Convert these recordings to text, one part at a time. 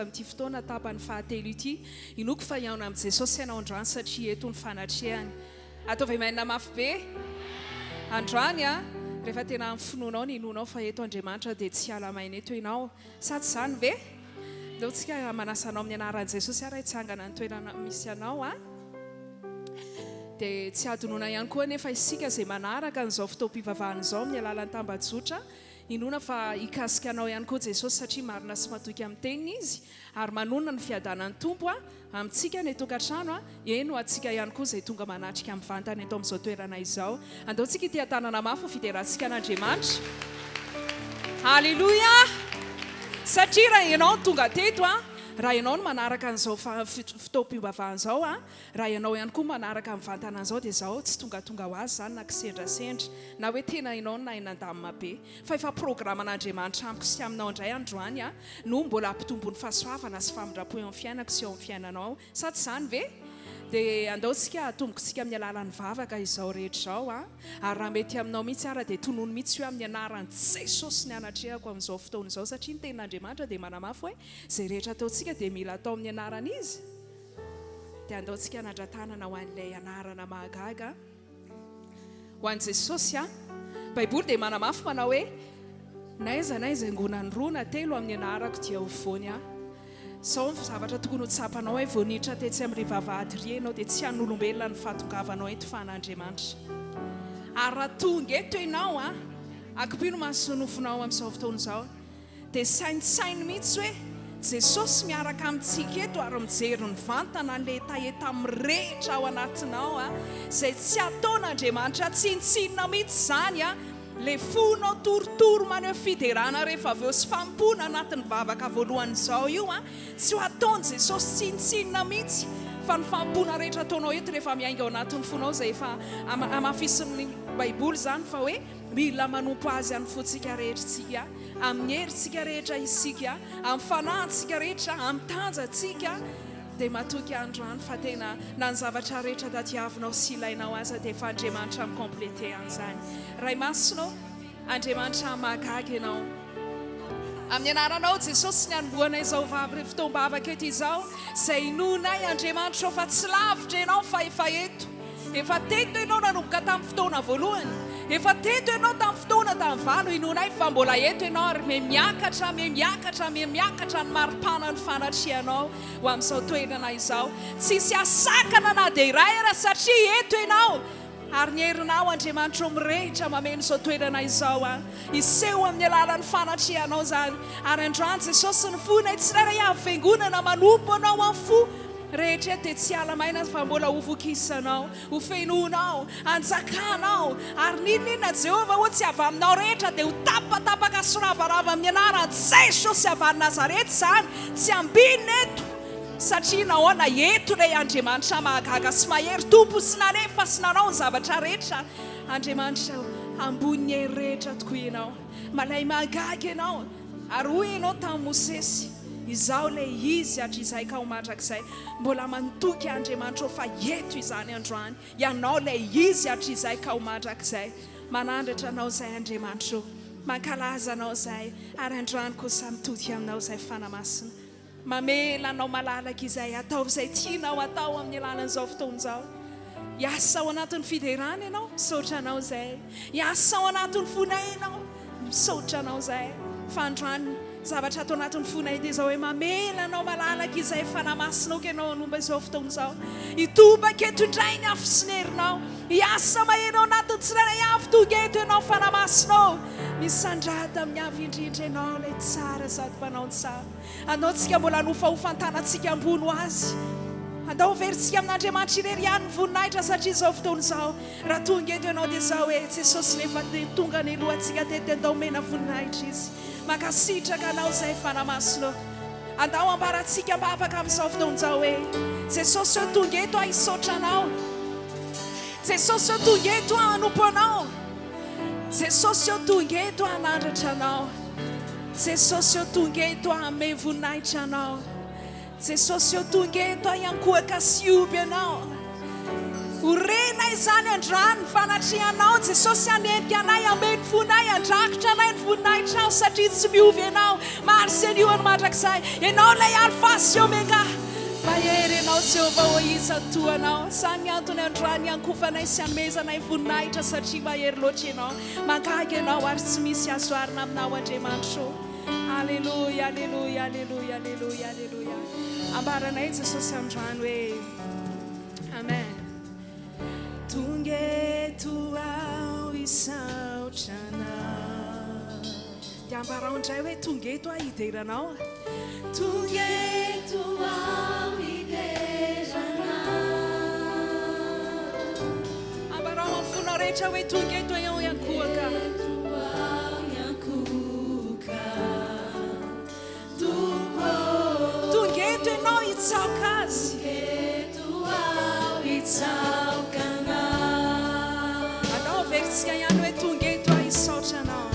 Amin'ity fotoana tapany fahatelo ity inoko fa hiaona amin'i Jesosy ianao androany satria eto ny fanatrehany. Ataovy mainana mafy be androany rehefa tena amin'ny finoanao ny inonao fa eto Andriamanitra dia tsy alamaina eto ianao sady izany ve ndao tsika manasanao amin'ny anaran'i Jesosy ary hitsangana ny toerana misy anao dia tsy adonona ihany koa nefa isika izay manaraka n'izao fotoam-pivavahana izao amin'ny alalan'ny tambajotra inona fa ikasika anao ihany koa Jesosy satria marina sy matoky amin'ny teniny izy ary manonona ny fiadanan'ny tompo amintsika ny tokantrano eno atsika ihany koa izay tonga manatrika amin'ny vantany eto amin'izao toerana izao andaontsika ity tanana mafy fiderahantsika an'Andriamanitra. Halleluja! Satria raha ianao tonga teto raha ianao no manaraka an'izao fotoam-pivavahana izao raha ianao ihany koa manaraka amin'ny vantana an'izao dia izao tsy tongatonga ho azy izany na kisendrasendra na hoe tena ianao no nainandamina be fa efa programan'Andriamanitra amiko sy aminao indray androany no mbola ampitombony fahasoavana sy famindrapo eo amin'ny fiainako sy eo amin'ny fiainanao sady izany ve dia andaontsika atombokontsika amin'ny alalan'ny vavaka izao rehetra izao ary raha mety aminao mihitsy ara dia tonono mihitsy eo amin'ny anaran'i Jesosy ny anatrehako amin'izao fotoana izao satria ny tenin'Andriamanitra dia manamafy hoe izay rehetra ataontsika dia mila atao amin'ny anarana izy dia andaontsika anadrantanana ho an'ilay anarana mahagaga ho an'i Jesosy Baiboly dia manamafy manao hoe naiza angonany roa na telo amin'ny anarako dia ho voany sao ny zavatra tokony ho tsapanao hoe voanitra tetsy amin'ny rivavahady rienao dia tsy an'olombelona ny fahatongavanao eto fa an'Andriamanitra ary raha tonga eto ianao akipino mahasonofonao amin'izao fotoana izao dia sainsainy mihitsy hoe Jesosy miaraka amintsika eto ary mijery ny vantana an'ilay etaeta mirehitra ao anatinao izay tsy ataon'Andriamanitra tsinitsinina mihitsy izany le fonao torotoro maneho fiderana rehefa avy eo sy fampona anatin'ny vavaka voalohan'izao io tsy ho ataony Jesosy tsinitsinina mihitsy fa ny fampona rehetra ataonao eto rehefa miainga ao anatin'ny fonao izay efa amafisin'ny Baiboly izany fa hoe mila manompo azy any fotsika rehetratsika amin'ny herintsika rehetra isika amin'ny fanahintsika rehetra amin'ny tanjantsika dia matoky androany fa tena na ny zavatra rehetra tadiavinao sy ilainao aza dia efa Andriamanitra mikomplete an'izany ray masonao Andriamanitra mahagaga ianao amin'ny anaranao Jesosy ny anombohana izao fotoam-bavaka eto izao izay inonay Andriamanitra fa tsy lavitra ianao fa efa teto ianao nanomboka tamin'ny fotoana voalohany efa teto ianao tamin'ny fotoana tamin'ny valo inonay fa mbola eto ianao ary miakatra ny maripana ny fanatrianao ho amin'izao toerana izao tsisy asakana na dia iray ara satria eto ianao ary ny herinao Andriamanitra mirehitra mameno izao toerana izao iseho amin'ny alalan'ny fanatrianao izany ary androany Jesosy ny fona tsirairay avy fiangonana manompo anao amin'ny fo rehetra dia tsy alamaina fa mbola hovokisanao ho fenonao anjakanao ary ninona Jehova ho tsy avy aminao rehetra dia ho tapatapaka soravarava amin'ny anaran'i Jesosy avy any Nazareta izany tsy ambinina eto satria nahoana eto ilay Andriamanitra mahagaga sy mahery tompo sy nanefa sy nanao ny zavatra rehetra Andriamanitra ambony hery rehetra tokoa ianao malay mahagaga ianao ary hoy ianao tamin'i Mosesy izao ilay izy hatrizay ka ho mandrakizay mbola mantoky Andriamanitra fa eto izany androany ianao ilay izy hatrizay ka ho mandrakizay manandratra anao izay Andriamanitra mankalaza anao izay ary androany kosa mitody aminao izay fanamasina mamela anao malalaka izay atao izay tianao atao amin'ny alalan'izao fotoana izao hiasa ao anatin'ny fiderana ianao misaotra anao izay hiasa ao anatin'ny fonay ianao misaotra anao izay fa androany zavatra atao anatin'ny fonay dia izao hoe mamela anao malalaka izay fanamasinao ianao nomba izao fotoana izao hitobaka eto indray ny afo sy ny herinao hiasa mahenao anatin'ny tsirairay avy tonga eto ianao fanamasinao misandrata amin'ny avy indrindra ianao ilay tsara sady mpanao ny tsara andaontsika mbola nofahofantanantsika ambony ho azy andao veritsika amin'Andriamanitra irery ihany ny voninahitra satria izao fotoana izao raha tonga eto ianao dia izao hoe Jesosy nefa tonga ny lohantsika teto andao mena voninahitra izy makasitraka anao izay fanamasinao andao ambarantsika mbafaka amin'izao fotoana izao hoe Jesosy eo tonga eto hisaotra anao Jesosy eo tonga eto hanompo anao Jesosy eo tonga eto hanandratra anao Jesosy eo tonga eto hanome voninahitra anao Jesosy eo tonga eto hiankohaka sy oby anao orena izany andrano fanatrianao Jesosy anentika anay ameny fonay andrakitra anay ny voninay trano satria tsy miovy ianao maharsenihoany mandrakizay ianao ilay alfa sy omega mahery ianao Jehova ho isan-toanao samy antony androany ankofanay sy anomezanay voninahitra satria mahery loatra ianao magaga ianao ary tsy misy azoarina aminao Andriamanitra Alleluia Alleluia Alleluia Alleluia Alleluia ambaranay Jesosy androany hoe amen tungetu ao isaotrana dia ambarao indray hoe tungeto a hideranao tungeto ao hiderana ambarao amin'ny fonao rehetra hoe tungeto eo iankohaka tungeto ianao hitsaoka azy anao veritsika ihany hoe tungeto ao isaotranao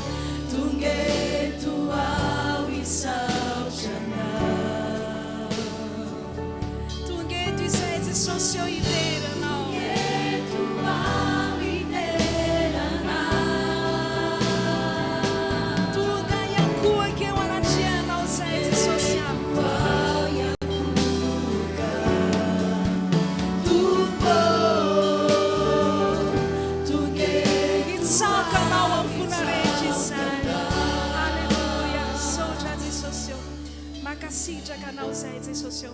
tungeto ao isaotrana tungeto izay Jesosy eo hideranao tungeto ao hiderana tonga iankohaka eo anatrianao izay Jesosy makasitraka anao izay Jesosy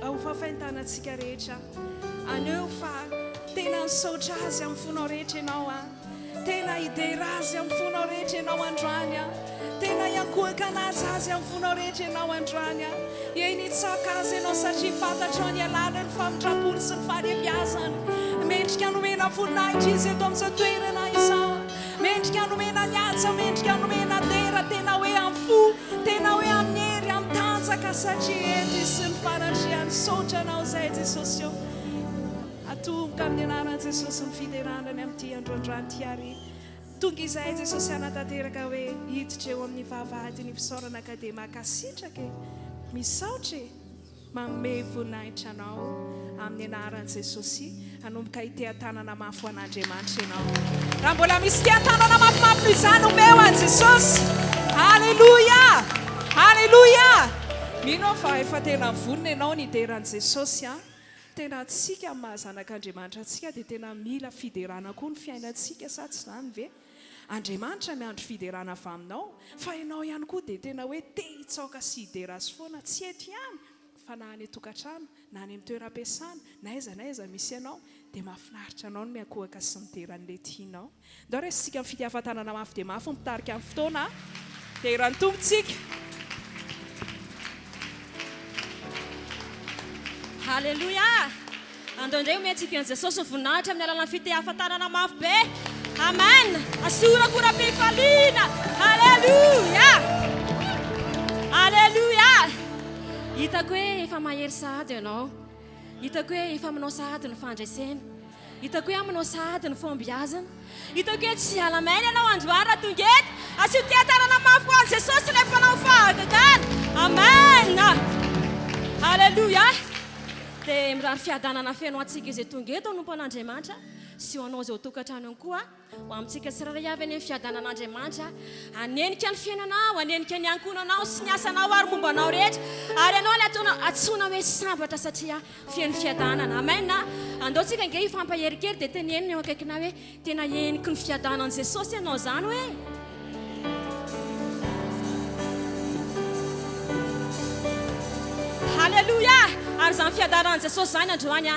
ahofafaintanantsika rehetra aneo fa tena nisaotra azy amin'ny fonao rehetra ianao tena hidera azy amin'ny fonao rehetra ianao androany tena iankohaka anazy azy amin'ny fonao rehetra ianao androany eny hitsaoka azy ianao satria fantatrao ny alala ny famindrapolo sy ny fahalebiazany mendrika nomena voninahitra izy eto amin'izao toerana izao mendrika nomena nyatsa mendrika nomena dera tena hoe amfo tena hoe amin'ny hery amin'ny tanjaka satria eto izy sy ny fanatriany saotra anao izay Jesosy atomboka amin'ny anaran'i Jesosy ny fideranany amin'ity androandroany ty ary tonga izay Jesosy anatanteraka hoe hiditra eo amin'ny vavahady ny fisaorana ka dia makasitraka misaotra manome voninahitra anao amin'ny anaran'i Jesosy hanomboka ite-tanana mafy ho an'Andriamanitra ianao raha mbola misy ite-tanana mafimafy noho izany omeo an'i Jesosy Alleluia Alleluia mino fa efa tena vonona ianao ny hideran'i Jesosy tena atsika amin'ny mahazanak'Andriamanitra atsika dia tena mila fiderana koa ny fiainantsika sa tsy izany ve Andriamanitra miandro fiderana avy aminao fa ianao ihany koa dia tena hoe te hitsaoka sy hidera azy foana tsy eto ihany fa na any tokantrano na any amin'ny toeram-piasana na aiza misy ianao dia mahafinaritra anao no miankohaka sy mideran'ilay tianao ndao resitsika amin'ny fitiavan-tanana mafy dia mafy mitarika amin'ny fotoana dia iran'ny tompontsika Halleluja andao indray omentsika an'i Jesosy ny voninahitra amin'ny alalany fitiavan-tanana mafy be amen asorakora-pifaliana halleluja halleluja hitako hoe efa mahery sahady ianao hitako hoe efa manao sahady ny fandraisena hitako hoe manao sahady ny fombiazana hitako hoe tsy alamaina ianao androany raha tongety asio tia-tanana mafy ho an'i Jesosy ilay mpanao fahagagana amen halleluja dia mirary fiadanana feno antsika izay tongeto ao nompo an'Andriamanitra sy ho anao izay ho tokantrano ihany koa ho amintsika tsiraray avy any amin'ny fiadanan'Andriamanitra anenika ny fiainanao anenika ny ankonanao sy ny asanao ary mombanao rehetra ary ianao ilay atsoina hoe sambatra satria fiain'ny fiadanana amen andaontsika nge hifampaherikery dia tena enina eo akaikina hoe tena eniky ny fiadanan'i Jesosy ianao izany hoe halleluja ary izany fiadanan'i Jesosy izany androany ho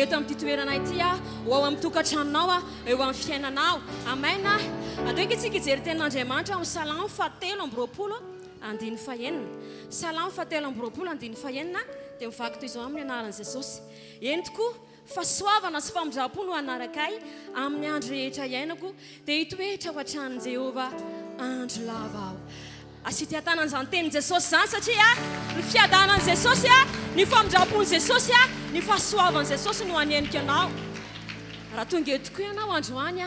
eto amin'ity toerana ity ho ao amin'ny tokantranonao eo amin'ny fiainanao amen andoika itsika hijery tenin'Andriamanitra amin'ny Salamo 7:20 Salamo 7:20 dia mivaky toy izao amin'ny anaran'i Jesosy eny tokoa fahasoavana sy famindram-po no anarakay amin'ny andro rehetra iainako dia hitoetra ho an-tranon'i Jehova andro lava aho asitia-tanana izany tenin'i Jesosy izany satria ny fiadanan'i Jesosy ny famindram-pon'i Jesosy ny fahasoavan'i Jesosy no hanenika anao raha tonga eto tokoa ianao androany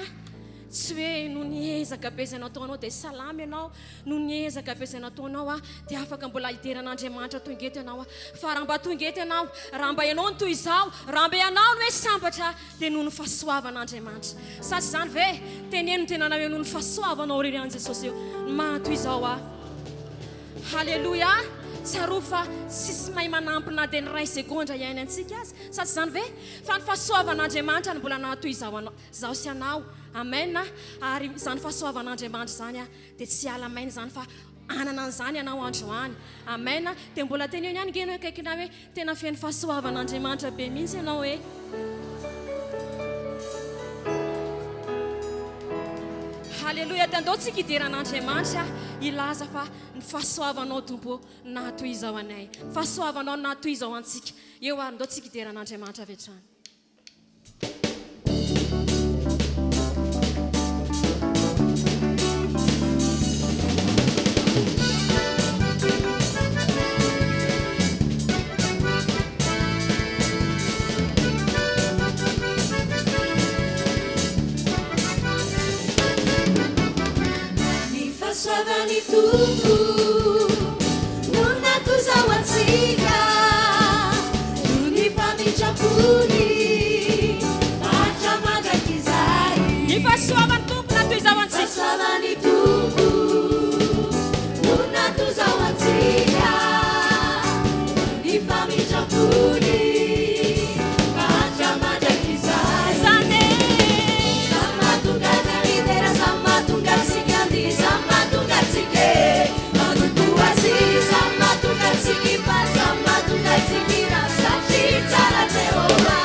tsy hoe no niezaka be zay nataonao dia salamy ianao no niezaka be zay nataonao a dia afaka mbola hideran'Andriamanitra tonga eto ianao a fa raha mba tonga eto ianao raha mba ianao no toy izao raha mba ianao no hoe sambatra dia noho ny fahasoavan'Andriamanitra sasy izany ve teneno tenanao hoe noho ny fahasoavanao irery an' Jesosy eo mahatoy izao a halleloia tsaro fa sisy mahay manampina dia ny ray segondra iaina antsika azy sasy izany ve fa ny fahasoavan'Andriamanitra ny mbola nahatoy izao sy anao amen ary izany fahasoavan'Andriamanitra izany a dia tsy alamaina izany fa anana an'izany ianao androany amen dia mbola teny eo ihany ngeno hoe akaikina hoe tena feno fahasoavan'Andriamanitra be mihitsy ianao hoe halleloia tandao tsika hideran'Andriamanitra ilaza fa ny fahasoavanao tompo nahatoy izao anay fahasoavanao nahatoy izao antsika eo ary ndao tsika hideran'Andriamanitra avy hatrany Fahasoavany tompo no natozao antsika no ny famindrapony mahatra mandraky izay ny fahasoavany tompo natoy izao antsika fahasoavany tompo no natozao antsika no ny famindrapony mahatra mandraky izay zany zamatonga zaridera zamatonga sikandi zamatonga tsike manompo azy zamatonga tsiki pa zamatonga tsikira satri tsara Jehova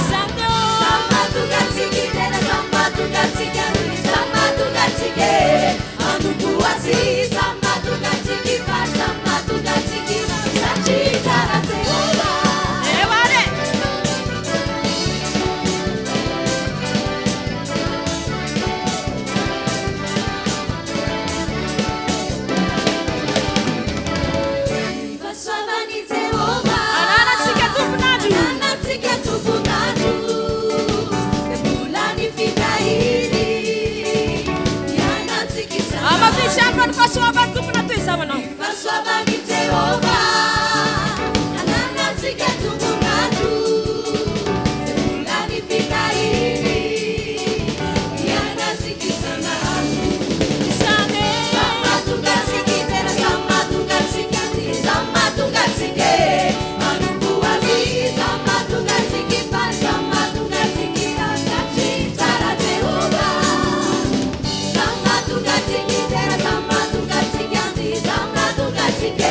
zany zamatonga tsikidera zamatonga tsikandi zamatonga tsike manompo azy zamatonga tsiki pa zamatonga tsikira satri tsara Jehova evare fahasoavany Jehova ananatsika tomponandro ananatsika tomponandro dia mbola ny fitahiny ianatsika izany amafisy any fa ny fahasoavany tompo natoy izao anao fahasoavany Jehova ananatsika tomponandro dia mbola ny fitahiny ianatsika izany zany zamatonga tsikidera zamatonga tsikandi zamatonga tsike manompo azy zamatonga tsikipa zamatonga tsikira satri tsara Jehova zamatonga tsikidera zamatonga tsikandi zamatonga tsike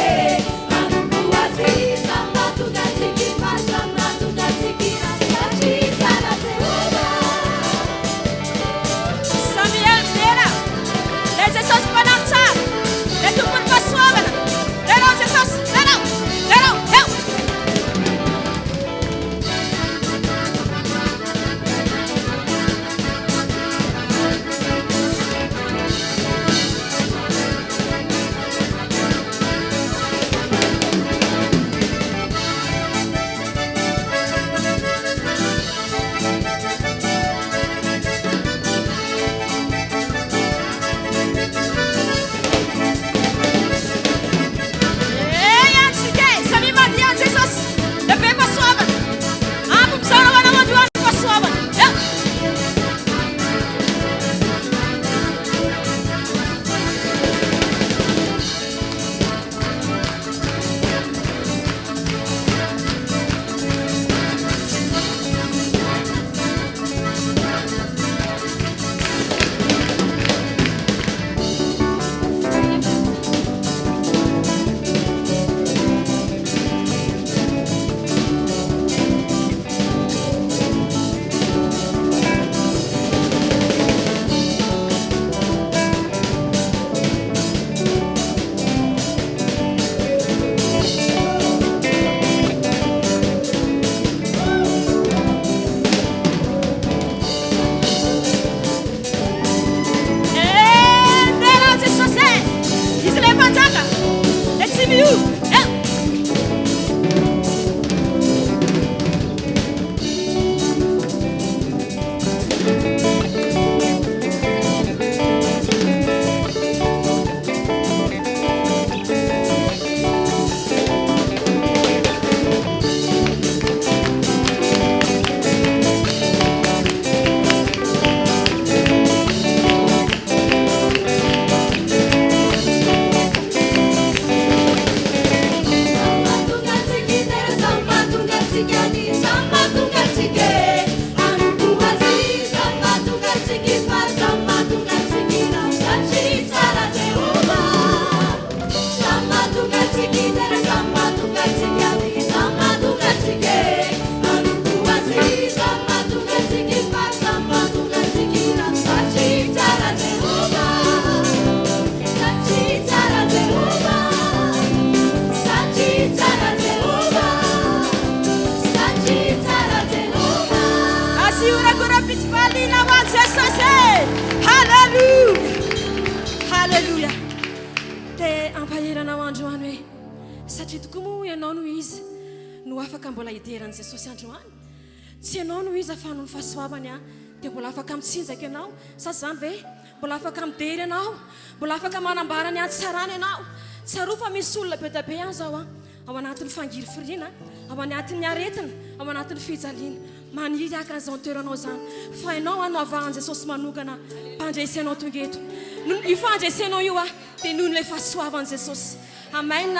androany hoe satria tokoa moa ianao no izy no afaka mbola hideran'i Jesosy androany tsy ianao no izy afahano ny fahasoavany dia mbola afaka mitsinjaka ianao sasy zany ve mbola afaka midery ianao mbola afaka manambara ny antsarany ianao tsaroa fa misy olona be dabe ihany zao ao anatin'ny fangiry firiana ao anatin'ny aretina ao anatin'ny fijaliana maniry akan'izao toeranao zany fa ianao ano avahan'i Jesosy manokana mpandresenao tonga eto io fandresenao io dia noho n'ilay fahasoavan'i Jesosy amen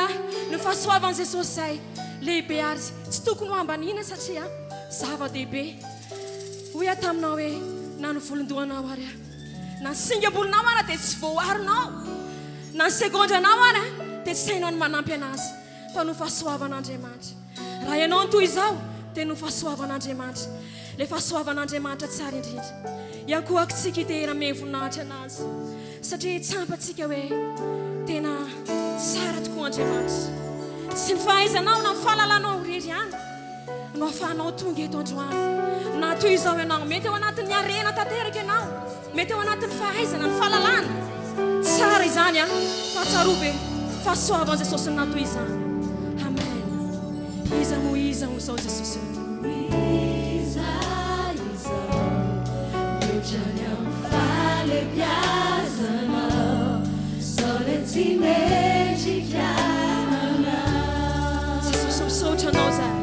ny fahasoavan'i Jesosy zay lehibe ary tsy tokony ho ambanina satria zava-dehibe hoy taminao hoe na ny volondohanao ary na ny singabolonao ara dia tsy voaharonao na ny segondranao ara dia tsy sainao ny manampy anazy fa no fahasoavan'Andriamanitra raha ianao ny toy izao dia no fahasoavan'Andriamanitra ilay fahasoavan'Andriamanitra tsara indrindra iankohakitsika hitehera voninahitra anazy satria tsampatsika hoe tena tsara tokoa Andriamanitra tsy ny fahaizanao na ny fahalalanao rery ihany no afahanao tonga eto androany na toy izao ianao mety ao anatin'ny arena tanteraka ianao mety ao anatin'ny fahaizana ny fahalalana tsara izany fa tsaroa be fahasoavan'i Jesosy na toy izany amen iza mo izao Jesosy iza mihotrany amin'ny falebiazana sao le tsy mendrikana Jesosy misaotra anao zay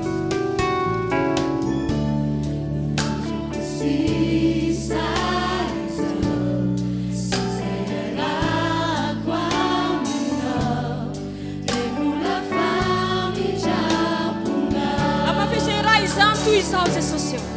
tu izao Jesosy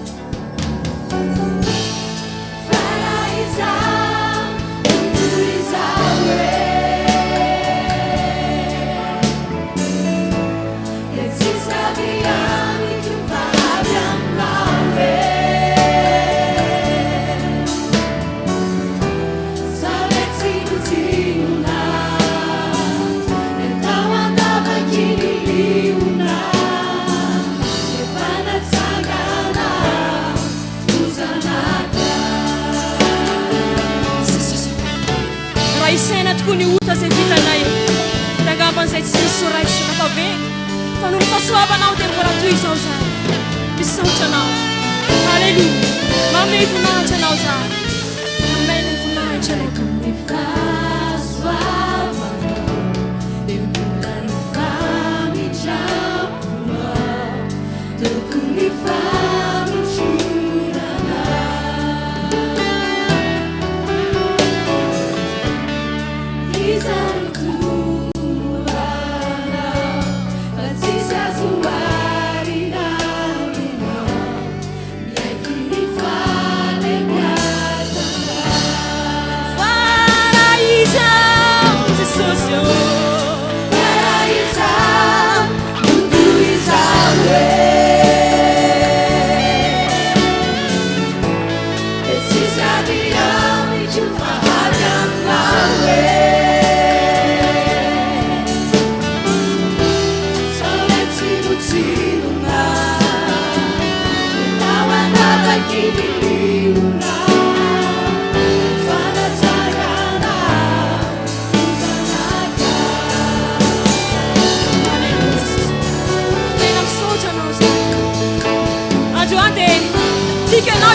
isaina tokoa ny ota zay vitanay tangamban'izay tsy misy soraitsy nafa veny fa no ny fahasoavanao dia mbola toy izao zany misaotra anao halleluia manome voninahitra anao zany amena ny voninahitra anao ny fahasoavanao dia mbola ny famitraponao tokony famitrorana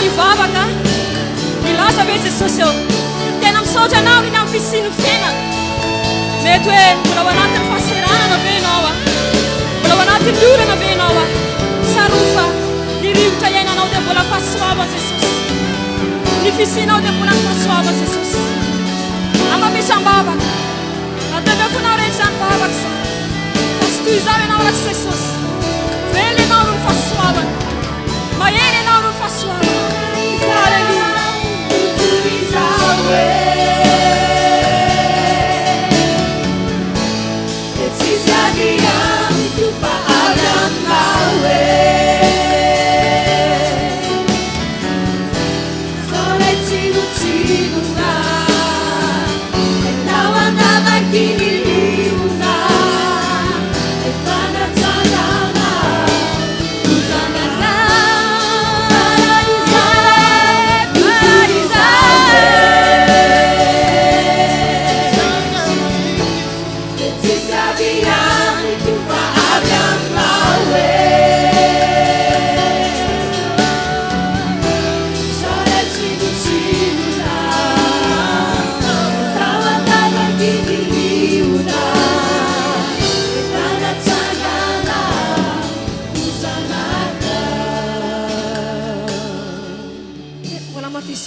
ivavaka milaza ve Jesosy tena misaotra anao iny amin'ny fisiny fiainana mety hoe mbola ao anatin'ny fahaseranana ve ianao mbola ao anatin'ny olana ve ianao tsarofa ny rivotra iainanao dia mbola fahasoava Jesosy ny fisinao dia mbola fahasoava Jesosy ama misy ambavaka atavekonao rehetra zany vavaka zany fa sy toy izao ianao ratsy Jesosy vely ianao no ny fahasoavana mahery ianao no ny fahasoavana Para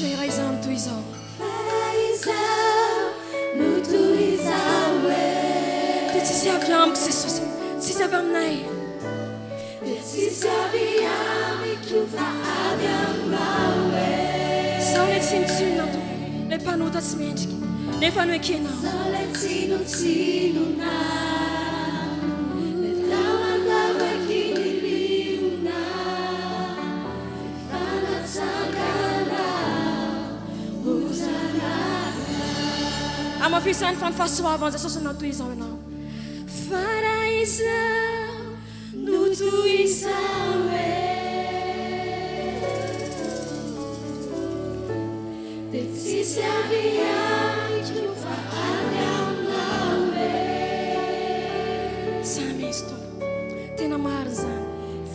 hoe raha izany toy izao dia tsisy avy amiko Jesosy tsisy avy aminay zaho ilay tsy mitsinona to ilay mpanota tsy mendrika nefa no ekenao amafisany fanifahasoavan Jesosy na toy izao ianao fara izao no toy izao dia tsisy avy amiko fa avy aminao samy izy tompo tena maro zany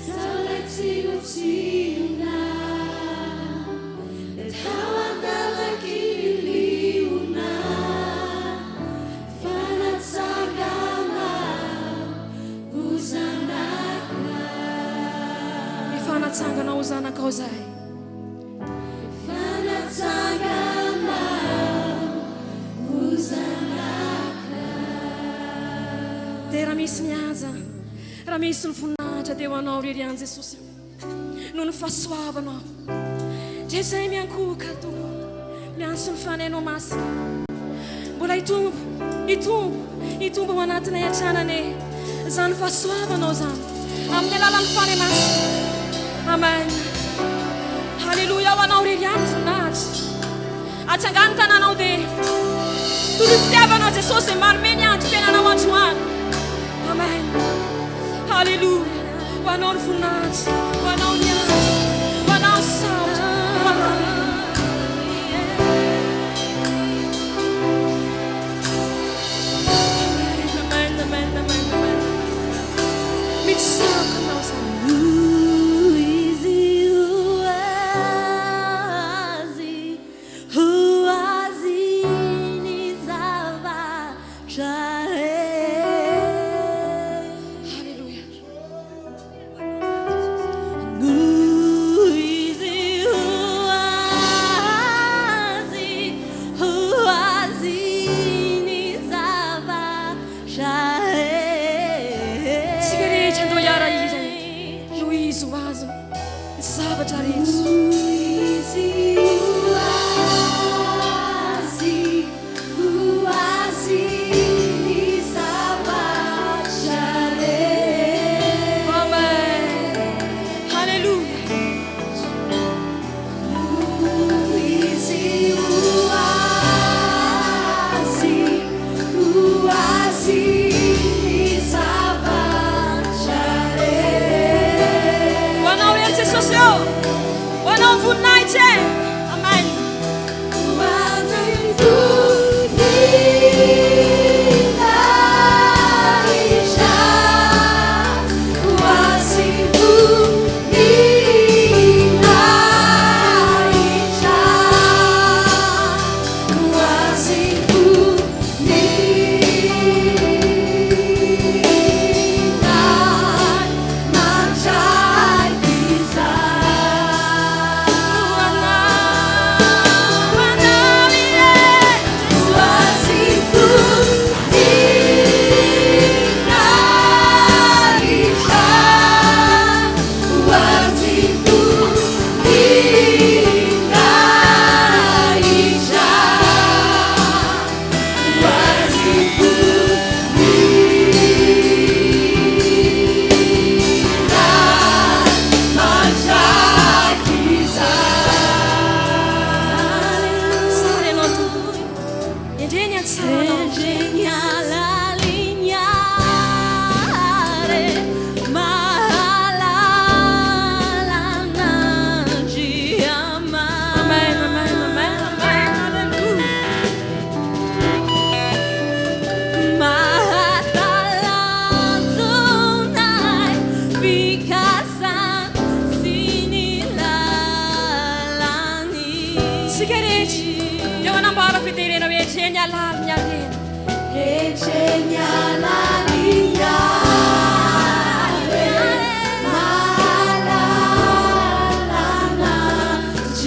zaho lay tsinotsinona tao andavaky liona fanatsangana ho zanakao zahay fanatsangana ho zanaka dia raha misy mihaja raha misy ny voninahitra dia ho anao ririany Jesosy noho ny fahasoavanao dia zay miankoka tompo mianso ny fanainao masina mbola itombo ho anatinay atranany zany fahasoavanao zany amin'ny alalan'ny fanay masina amen halleluja ho anao ririany voninahitra atsangany tananao dia toroy fitiavanao Jesosy manome ny androm-piainanao androany amen halleluja ho anao ny voninahitra ho anao ny andro ho anao ny saotra ho anao mitsakanao zany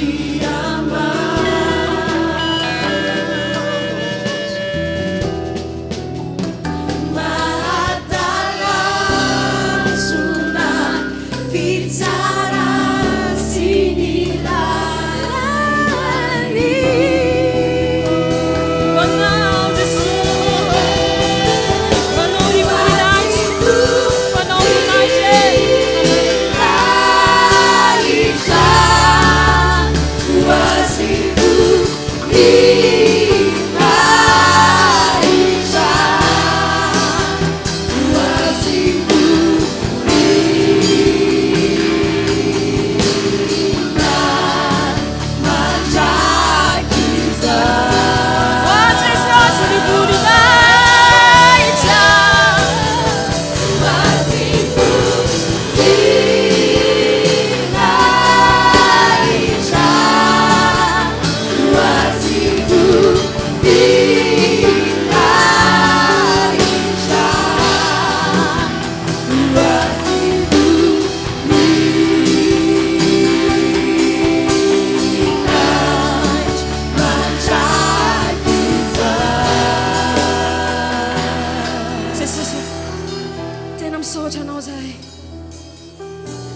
Te amo.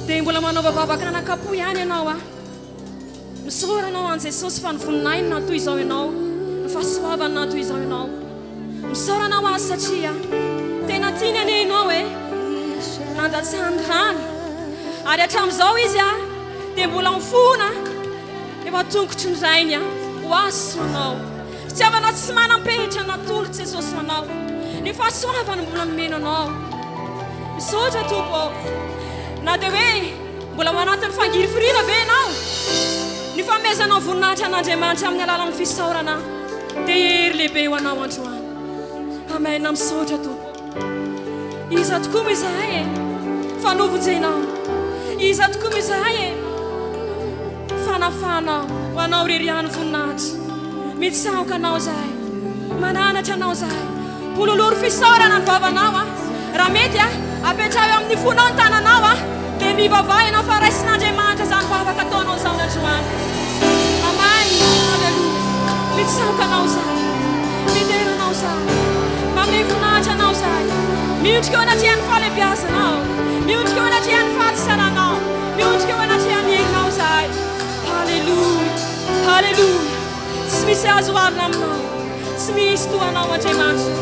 dia mbola manao vavavaka nanakapo ihany ianao a misaoranao an jesosy fa ny voninainina toy izao ianao ny fahasoavana toy izao ianao misaoranao azy satria tena tiany anenao hoe nandatsahany rany ary hatramin'izao izy a dia mbola mifona efa tongotry ny rainy a ho azy soanao fitiavana tsy manam-pehitra natolo jesosy anao ny fahasoavana mbola nomenanao misaotra tompo na dia hoe mbola manatin'ny fangiry firina ve ianao ny famezanao voninahitra an'Andriamanitra amin'ny alalan'ny fisaorana dia hery lehibe ho anao androany amena misaotra tompo iza tokoa mizahay e fanovonjenao iza tokoa mizahay e fanafanao ho anao reriany voninahitra mitsaoka anao zahay mananatra anao zahay pololory fisaorana ny vavanao a raha mety a apetrao amin'ny fonao ny tananao a dia mivavahinao fa raisin'Andriamanitra izany vavaka ataonao zao androany amay aleluia mitsaoka anao zahay miteranao zahay mamivonahitra anao zahay miondrika eo anatrihan'ny fahalebiazanao miondrika eo anatrihan'ny fahadisananao miondrika eo anatrihan'ny herinao zahay halleluia halleluia tsy misy azo arina aminao tsy misy toanao Andriamanitra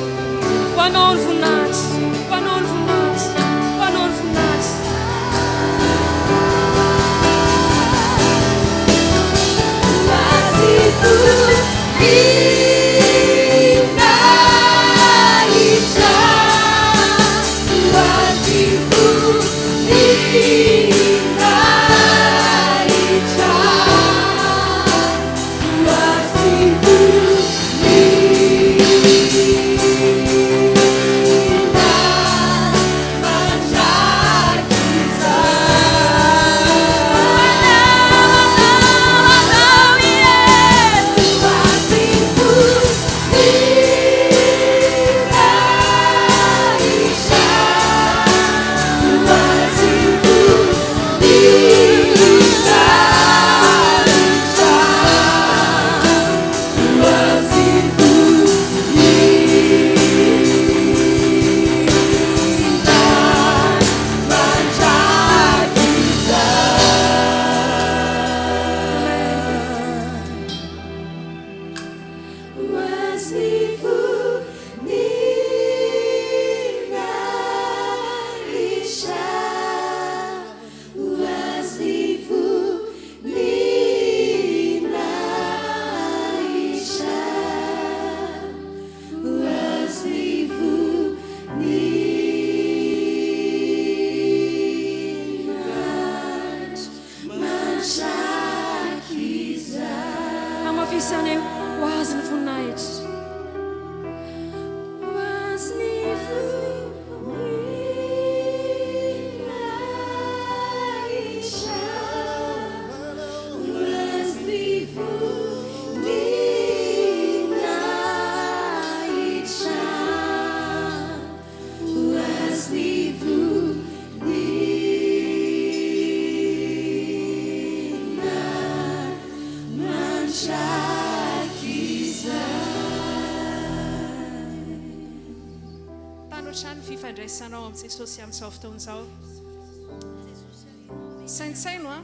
ho anao ny voninahitra ho anao ny voninahitra ho anao ny voninahitra fifandraisanao amin'ny Jesosy amin'izao fotoan'izao saintsaino a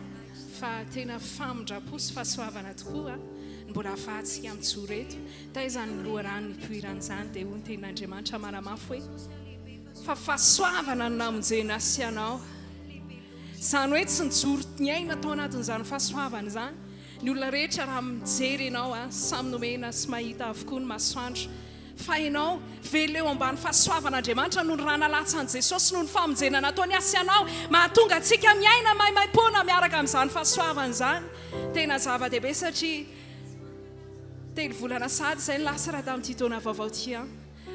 fa tena famindra-po sy fahasoavana tokoa mbola ahafahantsika mijoro eto taizany loharano nipoiran'izany dia ho ny tenin'Andriamanitra manamafy hoe fa fahasoavana no namonjena sy anao izany hoe tsy nijoro ny aina tao anatin'izany fahasoavana izany ny olona rehetra raha mijery ianao a samy nomena sy mahita avokoa ny masoandro fa ianao veleo ambany fahasoavan'Andriamanitra noho ny raha nalatsan' Jesosy noho ny famonjena nataony asy anao mahatonga antsika miaina maimaimpona miaraka amin'izany fahasoavana izany tena zava-dehibe satria telo volana sady izay ny lasa raha tamin'ity taona vaovao ty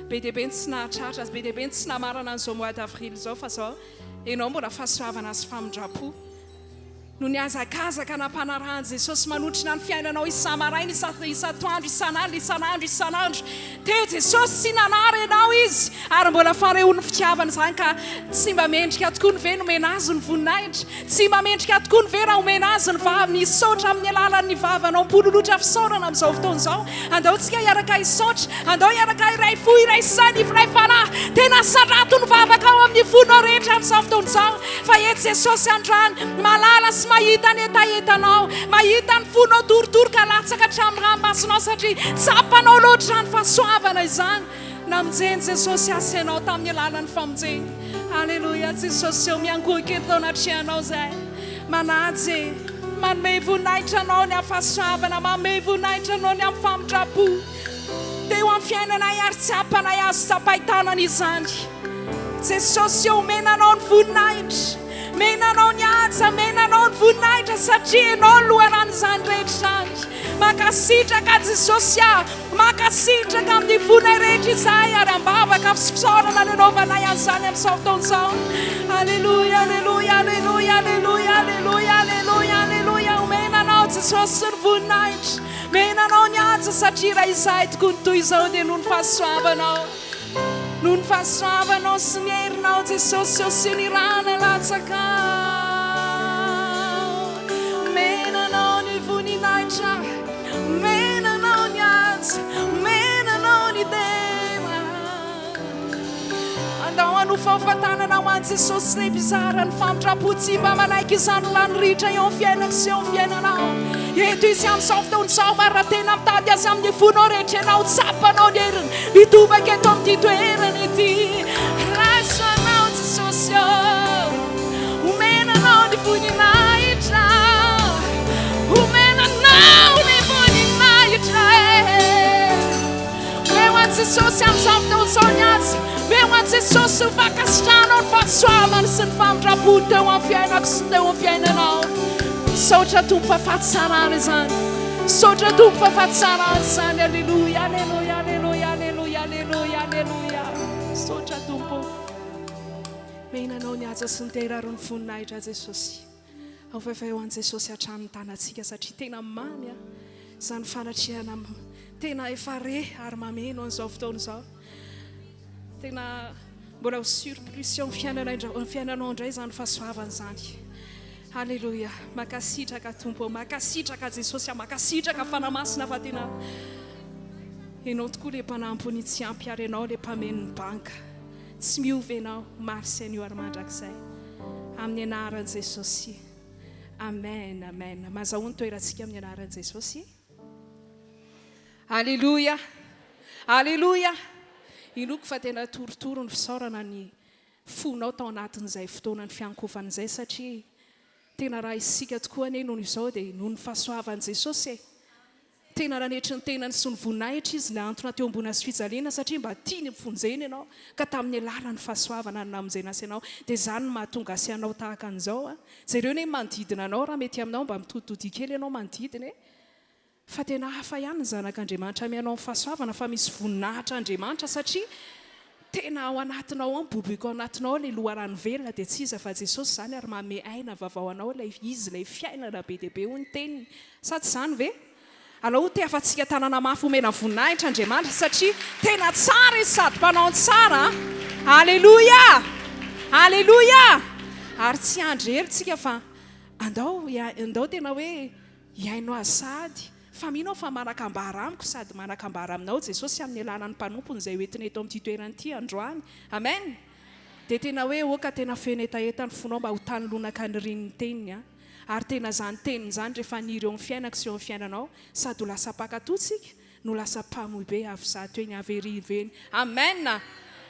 be dehibe ny tsy nahatratra be dehibe ny tsy namarana an'izao mois d'avril izao fa zao ianao mbola fahasoavana sy famindra-po no ny azakazaka nampanarahany Jesosy manotrina ny fiainanao isamaraina isatoandro isanandro teo Jesosy sy nanara ianao izy ary mbola fareho'ny fitiavana izany ka tsy mba mendrika tokoa ny ve nomena azy ny voninahitra tsy mba mendrika tokoa ny ve raha omena azy ny vava nisaotra amin'ny alalan'ny vavanao mpololotra fisaorana amin'izao fotoan'izao andao tsika iaraka isaotra andao iaraka iray fo iray sany iray fanahy tena sarato ny vavaka ao amin'ny fonao rehetra amin'izao fotoan'izao fa eto Jesosy androany malala sy mahita ny etaetanao, mahita ny fonao torotoroka latsaka hatramin'ny ranomasonao satria tsapanao loatra ny fahasoavana izany na mijeny Jesosy asanao tamin'ny alalan'ny famonjeny. Alleluia Jesosy eo miangoaka eto tao anatrihanao zay manajy manome voninahitra anao ny amin'ny fahasoavana, manome voninahitra anao ny amin'ny famindrapo teo amin'ny fiainanay ary tsapanay azo tsapahitanana izany. Jesosy eo menanao ny voninahitra, menanao ny anja, menanao ny voninahitra satria ianao loharano izany rehetra izany. Mankasitraka Jesosy mankasitraka amin'ny vonay rehetra izay ary ambavaka fisaorana ny anaovanay an'izany amin'izao fotoan'izao. Alleluia, alleluia, alleluia, alleluia, alleluia, alleluia, alleluia. Menanao Jesosy ny voninahitra, menanao ny anja satria raha izahay tokony toy izao dia noho ny fahasoavanao. Noho ny fahasoavanao sy ny herinao Jesosy eo sy ny rana latsaka. Menanao ny voninahitra, menanao ny anja, menanao ny dema. Andao anofa fahafantanana ho an'i Jesosy ny bizara ny famindrapo tsy mba manaiky izany lany ritra eo amin'ny fiainako sy eo amin'ny fiainanao. Eto izy amin'izao fotoan'izao mara tena mitady azy amin'ny fonao rehetra ianao tsapanao ny heriny mitobaka eto amin'ity toerana ity. Raisanao Jesosy omenanao ny voninahitra, omenanao ny voninahitra. Meo an'i Jesosy amin'izao fotoan'izao ny azy, meo an'i Jesosy ho fankasitranao ny fahasoavana sy ny famindrapo teo amin'ny fiainako sy teo amin'ny fiainanao. Sotra tompo fahafatsarana izany, sotra tompo fahafatsarana izany. Alleluia, alleluia, alleluia, alleluia, alleluia, alleluia. Sotra tompo menanao ny aja sy ny teraro ny voninahitra Jesosy. Aofaefa eo an'i Jesosy hatramin'ny tanantsika satria tena mamy izany fanatrihana tena efa re ary mameno an'izao fotoan'izao. Tena mbola ho surplus eo amin'ny fiainanao indray izany fahasoavana izany. Alleluia, makasitraka tompo, makasitraka Jesosy, makasitraka fanamasina fa tena ianao tokoa ilay mpanampony tsy ampy ary ianao ilay mpameno ny banka. Tsy miova ianao, marsy an'io ary mandrakizay amin'ny anaran'i Jesosy. Amen, amen. Mazahoany toerantsika amin'ny anaran'i Jesosy. Alleluia, alleluia. Inoko fa tena torotoro ny fisaorana ny fonao tao anatin'izay fotoana ny fiankofan'izay satria tena raha isika tokoa ane noho izao dia noho ny fahasoavan'i Jesosy tena ranetry ny tenany sy ny voninahitra izy la antona teo ambony azy fijaliana satria mba tiany mifonjeny ianao ka tamin'ny alalany fahasoavana ny namonjena asy ianao dia izany no mahatonga asy ianao tahaka an'izao jereo ne manodidina anao raha mety aminao mba mitoditody kely ianao manodidina fa tena hafa ihany ny zanak'Andriamanitra mianao amin'ny fahasoavana fa misy voninahitra Andriamanitra satria tena ao anatinao ao bobeko ao anatinao ilay loharano velona dia tsy iza fa Jesosy izany ary manome aina vavao anao ilay izy ilay fiainana be dia be ho ny teniny sady izany ve? Alao te afa-tsika tanana mafy omena voninahitra Andriamanitra satria tena tsara izy sady mpanao tsara. Alleluia, alleluia. Ary tsy andreritsika fa andao tena hoe iainao azady fa minao fa manakambara amiko sady manakambara aminao Jesosy amin'ny alalany mpanompony izay hoentiny eto amin'ity toerana ity androany. Amen. Dia tena hoe oka tena fenetaeta ny fonao mba ho tany lonaka ny rin'ny teniny ary tena izany teniny izany rehefa niry eo amin'ny fiainako sy eo amin'ny fiainanao sady ho lasa pakatotsika no lasa mpamoy be avy zato eny averiveny. Amen.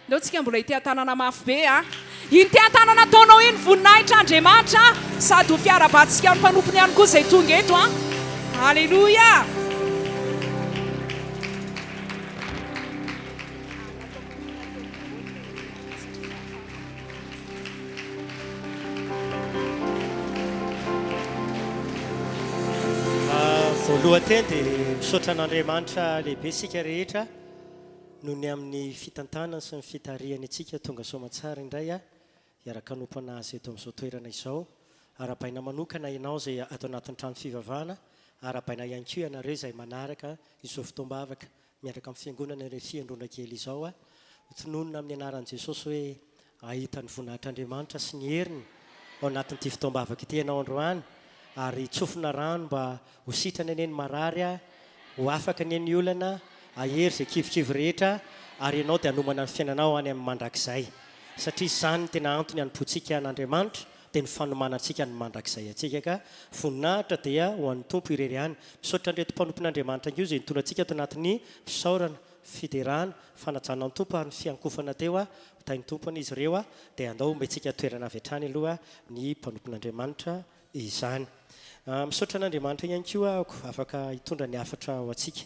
Ndao tsika mbola ity tanana mafy be ity tanana ataonao iny voninahitra Andriamanitra sady ho fiarabatsika amin'ny mpanompony ihany koa izay tonga eto Alleluia. voalohanteny dia misaotra an'Andriamanitra lehibe sika rehetra noho ny amin'ny fitantanana sy ny fitariany antsika tonga soamatsara indray hiaraka anompana azy eto amin'izao toerana izao arabaina manokana ianao izay atao anatin'ny trano fivavahana arabaina ihany koa ianareo izay manaraka izao fotoam-bavaka miaraka amin'ny fiangonana ireo fiandrona kely izao tononona amin'ny anaran'i Jesosy hoe ahita ny voninahitr'Andriamanitra sy ny heriny ao anatin'ity fotoam-bavaka ity ianao androany ary tsofina rano mba ho sitrana eny marary ho afaka ny eny olana ahery izay kivokivo rehetra ary ianao dia hanomana ny fiainanao any amin'ny mandrakizay satria izany tena antony hanompontsika an'Andriamanitra dia ny fanomanantsika ny mandrakizay atsika ka voninahitra dia ho an'ny tompo ireryany misaotra andretom-panompon'andriamanitra io izay nitona antsika tao anatin'ny fisaorana fiderahana fanajana ny tompo ary ny fiankofana teo a tainy tompony izy ireo a dia andao mbentsika toerana avy hatrany aloha ny mpanompon'andriamanitra izany misaotra an'andriamanitra ihany koa afaka hitondra ny afatra ho atsika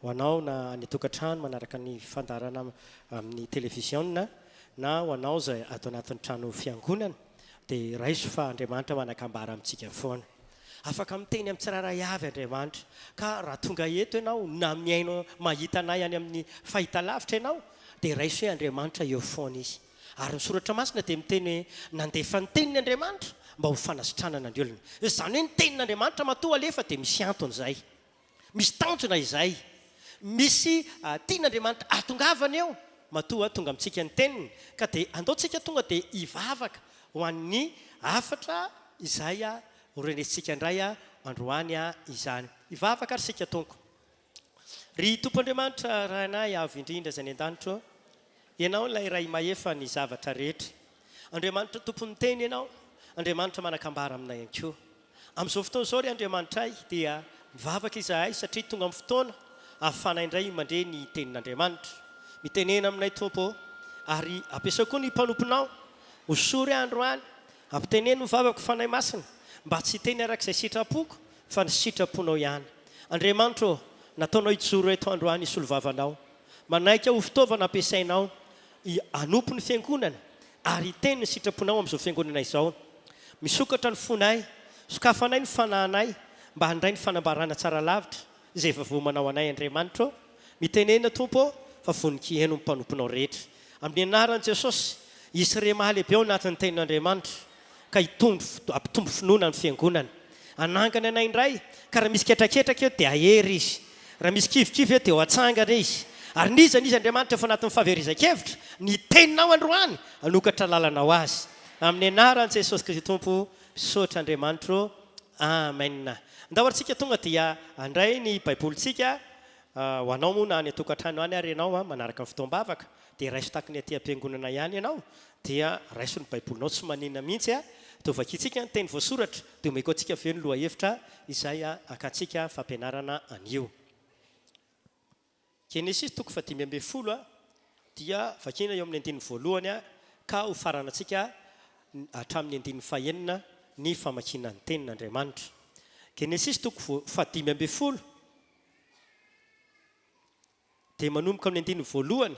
ho anao na ny tokantrano manaraka ny fandarana amin'ny televiziona na ho anao izay atao anatin'ny trano fiangonana dia raiso fa andriamanitra manakambara amintsika foana afaka miteny amin'ny tsiraray avy andriamanitra ka raha tonga eto ianao na miaino mahita anay any amin'ny fahitalavitra ianao dia raiso hoe andriamanitra eo foana izy ary misoratra masina dia miteny hoe nandefa ny tenin'ny andriamanitra mba ho fanasitranana ny olona izany hoe ny tenin'andriamanitra matoa alefa dia misy antony izay misy tanjona izay misy tian'andriamanitra atongavana eo matoa tonga amintsika ny teniny ka dia andaontsika tonga dia hivavaka ho an'ny afatra izay horenesitsika indray androany izany hivavaka ary sika tonko ry tompoandriamanitra raha anay avy indrindra izay ny an-danitra ianao ilay ray mahefa ny zavatra rehetra andriamanitra tompony teny ianao andriamanitra manakambara aminay ihany koa amin'izao fotoana izao ry andriamanitra ay dia mivavaka izahay satria tonga amin'ny fotoana ahafanay indray mandre ny tenin'andriamanitra mitenena aminay tompo ary ampiasao koa ny mpanomponao hosory androany ampiteneny mivavaka fanay masina mba tsy teny arak'izay sitrapoko fa ny sitraponao ihany andriamanitra nataonao hijoro eto androany isolovavanao manaika ho fitaovana ampiasainao anompo ny fiangonana ary teny ny sitraponao amin'izao fiangonana izao misokatra ny fonay sokafanay ny fanahinay mba handray ny fanambarana tsara lavitra izay efa vomanao anay andriamanitra mitenena tompo fa voninkihaino ny mpanomponao rehetra amin'ny anaran'i jesosy isy re mahalehibe ao anatin'ny tenin'andriamanitra ka ampitombo finoana ny fiangonana anangana anay indray ka raha misy ketraketraka eo dia ahery izy raha misy kivikivy eo dia ho atsangana izy ary nizanizy andriamanitra efa anatin'ny fahaverizan-kevitra ny teninao androany anokatra lalanao azy amin'ny anaran'i jesosy kristy tompo sotra andriamanitra amen andahoarintsika tonga dia andray ny baibolitsika ho anao moa na any atokantrano any ary ianao manaraka ny fotoam-bavaka dia raiso taky ny aty am-piangonana ihany ianao dia raiso ny baibolinao tsy manina mihitsy tovakitsika ny teny voasoratra dia omeko antsika aveo ny loha hevitra izay akatsika fampianarana anio Genesis toko 10 dia vakina eo amin'ny 1 ka ho farana antsika hatramin'ny 9 ny famakina ny tenin'andriamanitra Genesis toko 10 dia manomboka amin'ny 1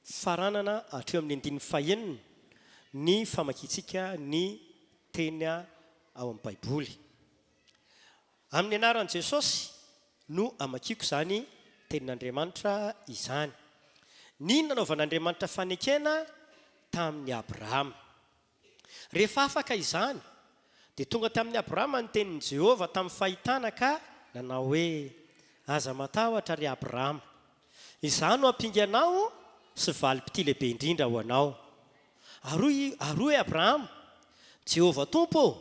faranana hatreo amin'ny 9 ny famakitsika ny teny ao amin'ny baiboly amin'ny anaran'i Jesosy no amakiko izany tenin'andriamanitra izany ny nanaovan'andriamanitra fanekena tamin'ny Abrahama rehefa afaka izany dia tonga tamin'ny Abrahama ny tenin'i Jehova tamin'ny fahitana ka nanao hoe aza matahotra ry Abrahama izany no ampinganao sy valim-pity lehibe indrindra ho anao aroy Abrahama Jehova tompo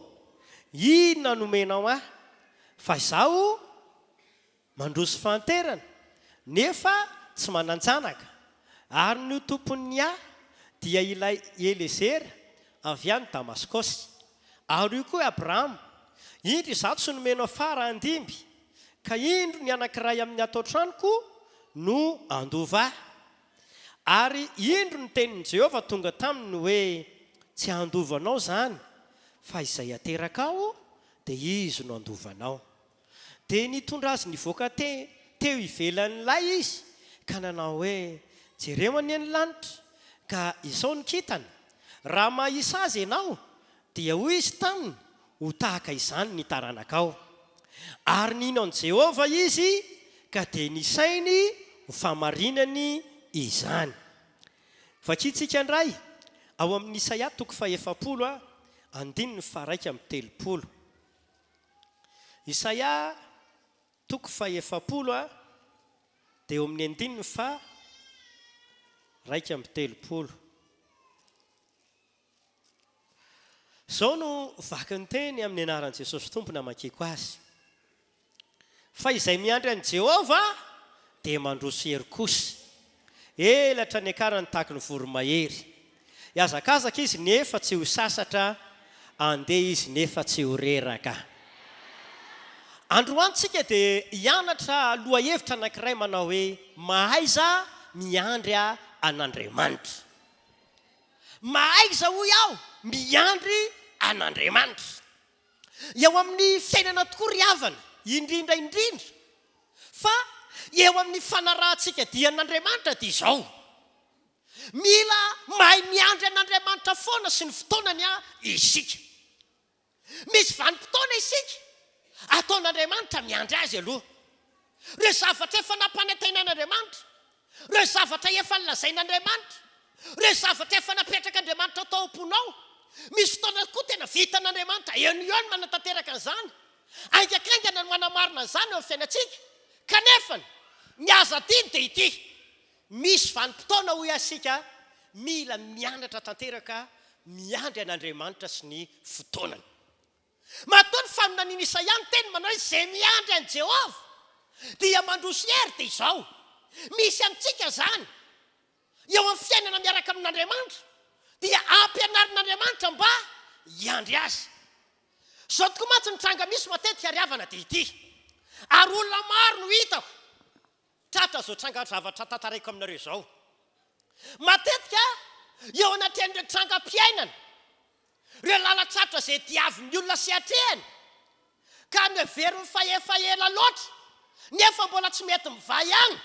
inona nomenao fa izaho mandroso fanterana nefa tsy mananjanaka ary ny tompony dia ilay Elezera avy any Damaskosy ary io koa Abrahama indro izaho tsy nomenao fara andimby ka indro ny anankiray amin'ny atao-tranoko no andova ary indro ny tenin'i Jehova tonga taminy hoe tsy andovanao zany fa izay ateraka ao dia izy no andovanao dia nitondra azy nivoaka teo ivelan'ilay izy ka nanao hoe jereo any ny lanitra ka izao ny kitana raha mahisa azy ianao dia hoy izy taminy ho tahaka izany ny taranakao ary nino an' Jehova izy ka dia nisainy ho famarinany izany vakitsika indray ao amin'ny Isaia toko 40 andininy 1:30 Isaia toko 40 dia eo amin'ny andininy 1:30 zao no vaky ny teny amin'ny anaran'i Jesosy tompona makiko azy fa izay miandry an'i Jehova dia mandroso hery kosa elatra ny akarany tahaky ny voromahery hiazakazaka izy nefa tsy ho sasatra andeha izy nefa tsy horeraka. Androantsika dia hianatra loha hevitra anankiray manao hoe mahaiza miandry an'Andriamanitra. Mahaiza hoy aho miandry an'Andriamanitra. Eo amin'ny fiainana tokoa ry havana, indrindra fa eo amin'ny fanarahantsika dian'Andriamanitra dia izao. Mila mahay miandry an'Andriamanitra foana sy ny fotoanany isika. Misy vanim-potoana isika ataon'Andriamanitra miandry azy aloha. Ireo zavatra efa nampanantenan'Andriamanitra, ireo zavatra efa nilazain'Andriamanitra, ireo zavatra efa napetraka Andriamanitra tao am-ponao. Misy fotoana koa tena vitan'Andriamanitra eo manatanteraka an'izany. Aingakaingana no manamarina an'izany eo amin'ny fiainantsika. Kanefa ny aza diny dia ity. Misy vanim-potoana hoy asika mila mianatra tanteraka miandry an'Andriamanitra sy ny fotoanany. Matoa fa amin'aniny Isaia teny manao hoe izay miandry an' Jehova dia mandroso hery dia izao. Misy amintsika zany. Eo amin'ny fiainana miaraka amin'Andriamanitra dia ampianarin'Andriamanitra mba hiandry azy. Zao tokoa mantsy ny tranga misy matetika ry havana dia ity. Ary olona maro no hitako. Tratra zao tranga zavatra tantaraiko aminareo zao. Matetika eo anatin'ireo trangam-piainana, ireo lalatratra izay diavin'ny olona sy hatrehany, ka mihevery mifahefahela loatra nefa mbola tsy mety mivay agny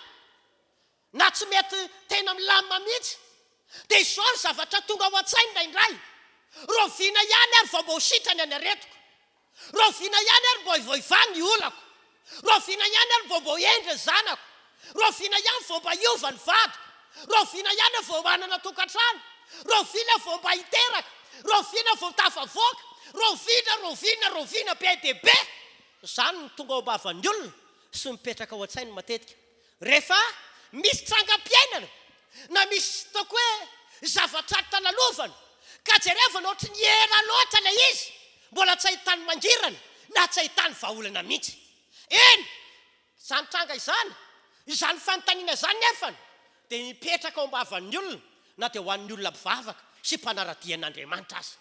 na tsy mety tena milamina mihitsy. Dia izao ny zavatra tonga ao an-tsainy indraindray. Roviana ihany ary vao mbo sitrany any aretiko. Roviana ihany ary mbo hivoivany ny olako. Roviana ihany ary mbo endry ny zanako. Roviana ihany vao mba hiova ny vadiko. Roviana ihany vao manana tokantrano. Roviana vao mba hiteraka. Roviana vao tafavoaka. Roviana be dia be. Izany ny tonga ao am-bavan'ny olona sy mipetraka ao an-tsainy matetika. Rehefa misy trangam-piainana na misy toko hoe zavatra talalovana, ka jerevana ohatry ny ela loatra ilay izy, mbola tsy ahitany mangirana na tsy ahitany vahaolana mihitsy. Eny, izany tranga izany fanontaniana izany nefany dia mipetraka ao am-bavan'ny olona na dia ho an'ny olona mpivavaka sy mpanaradian'Andriamanitra azy.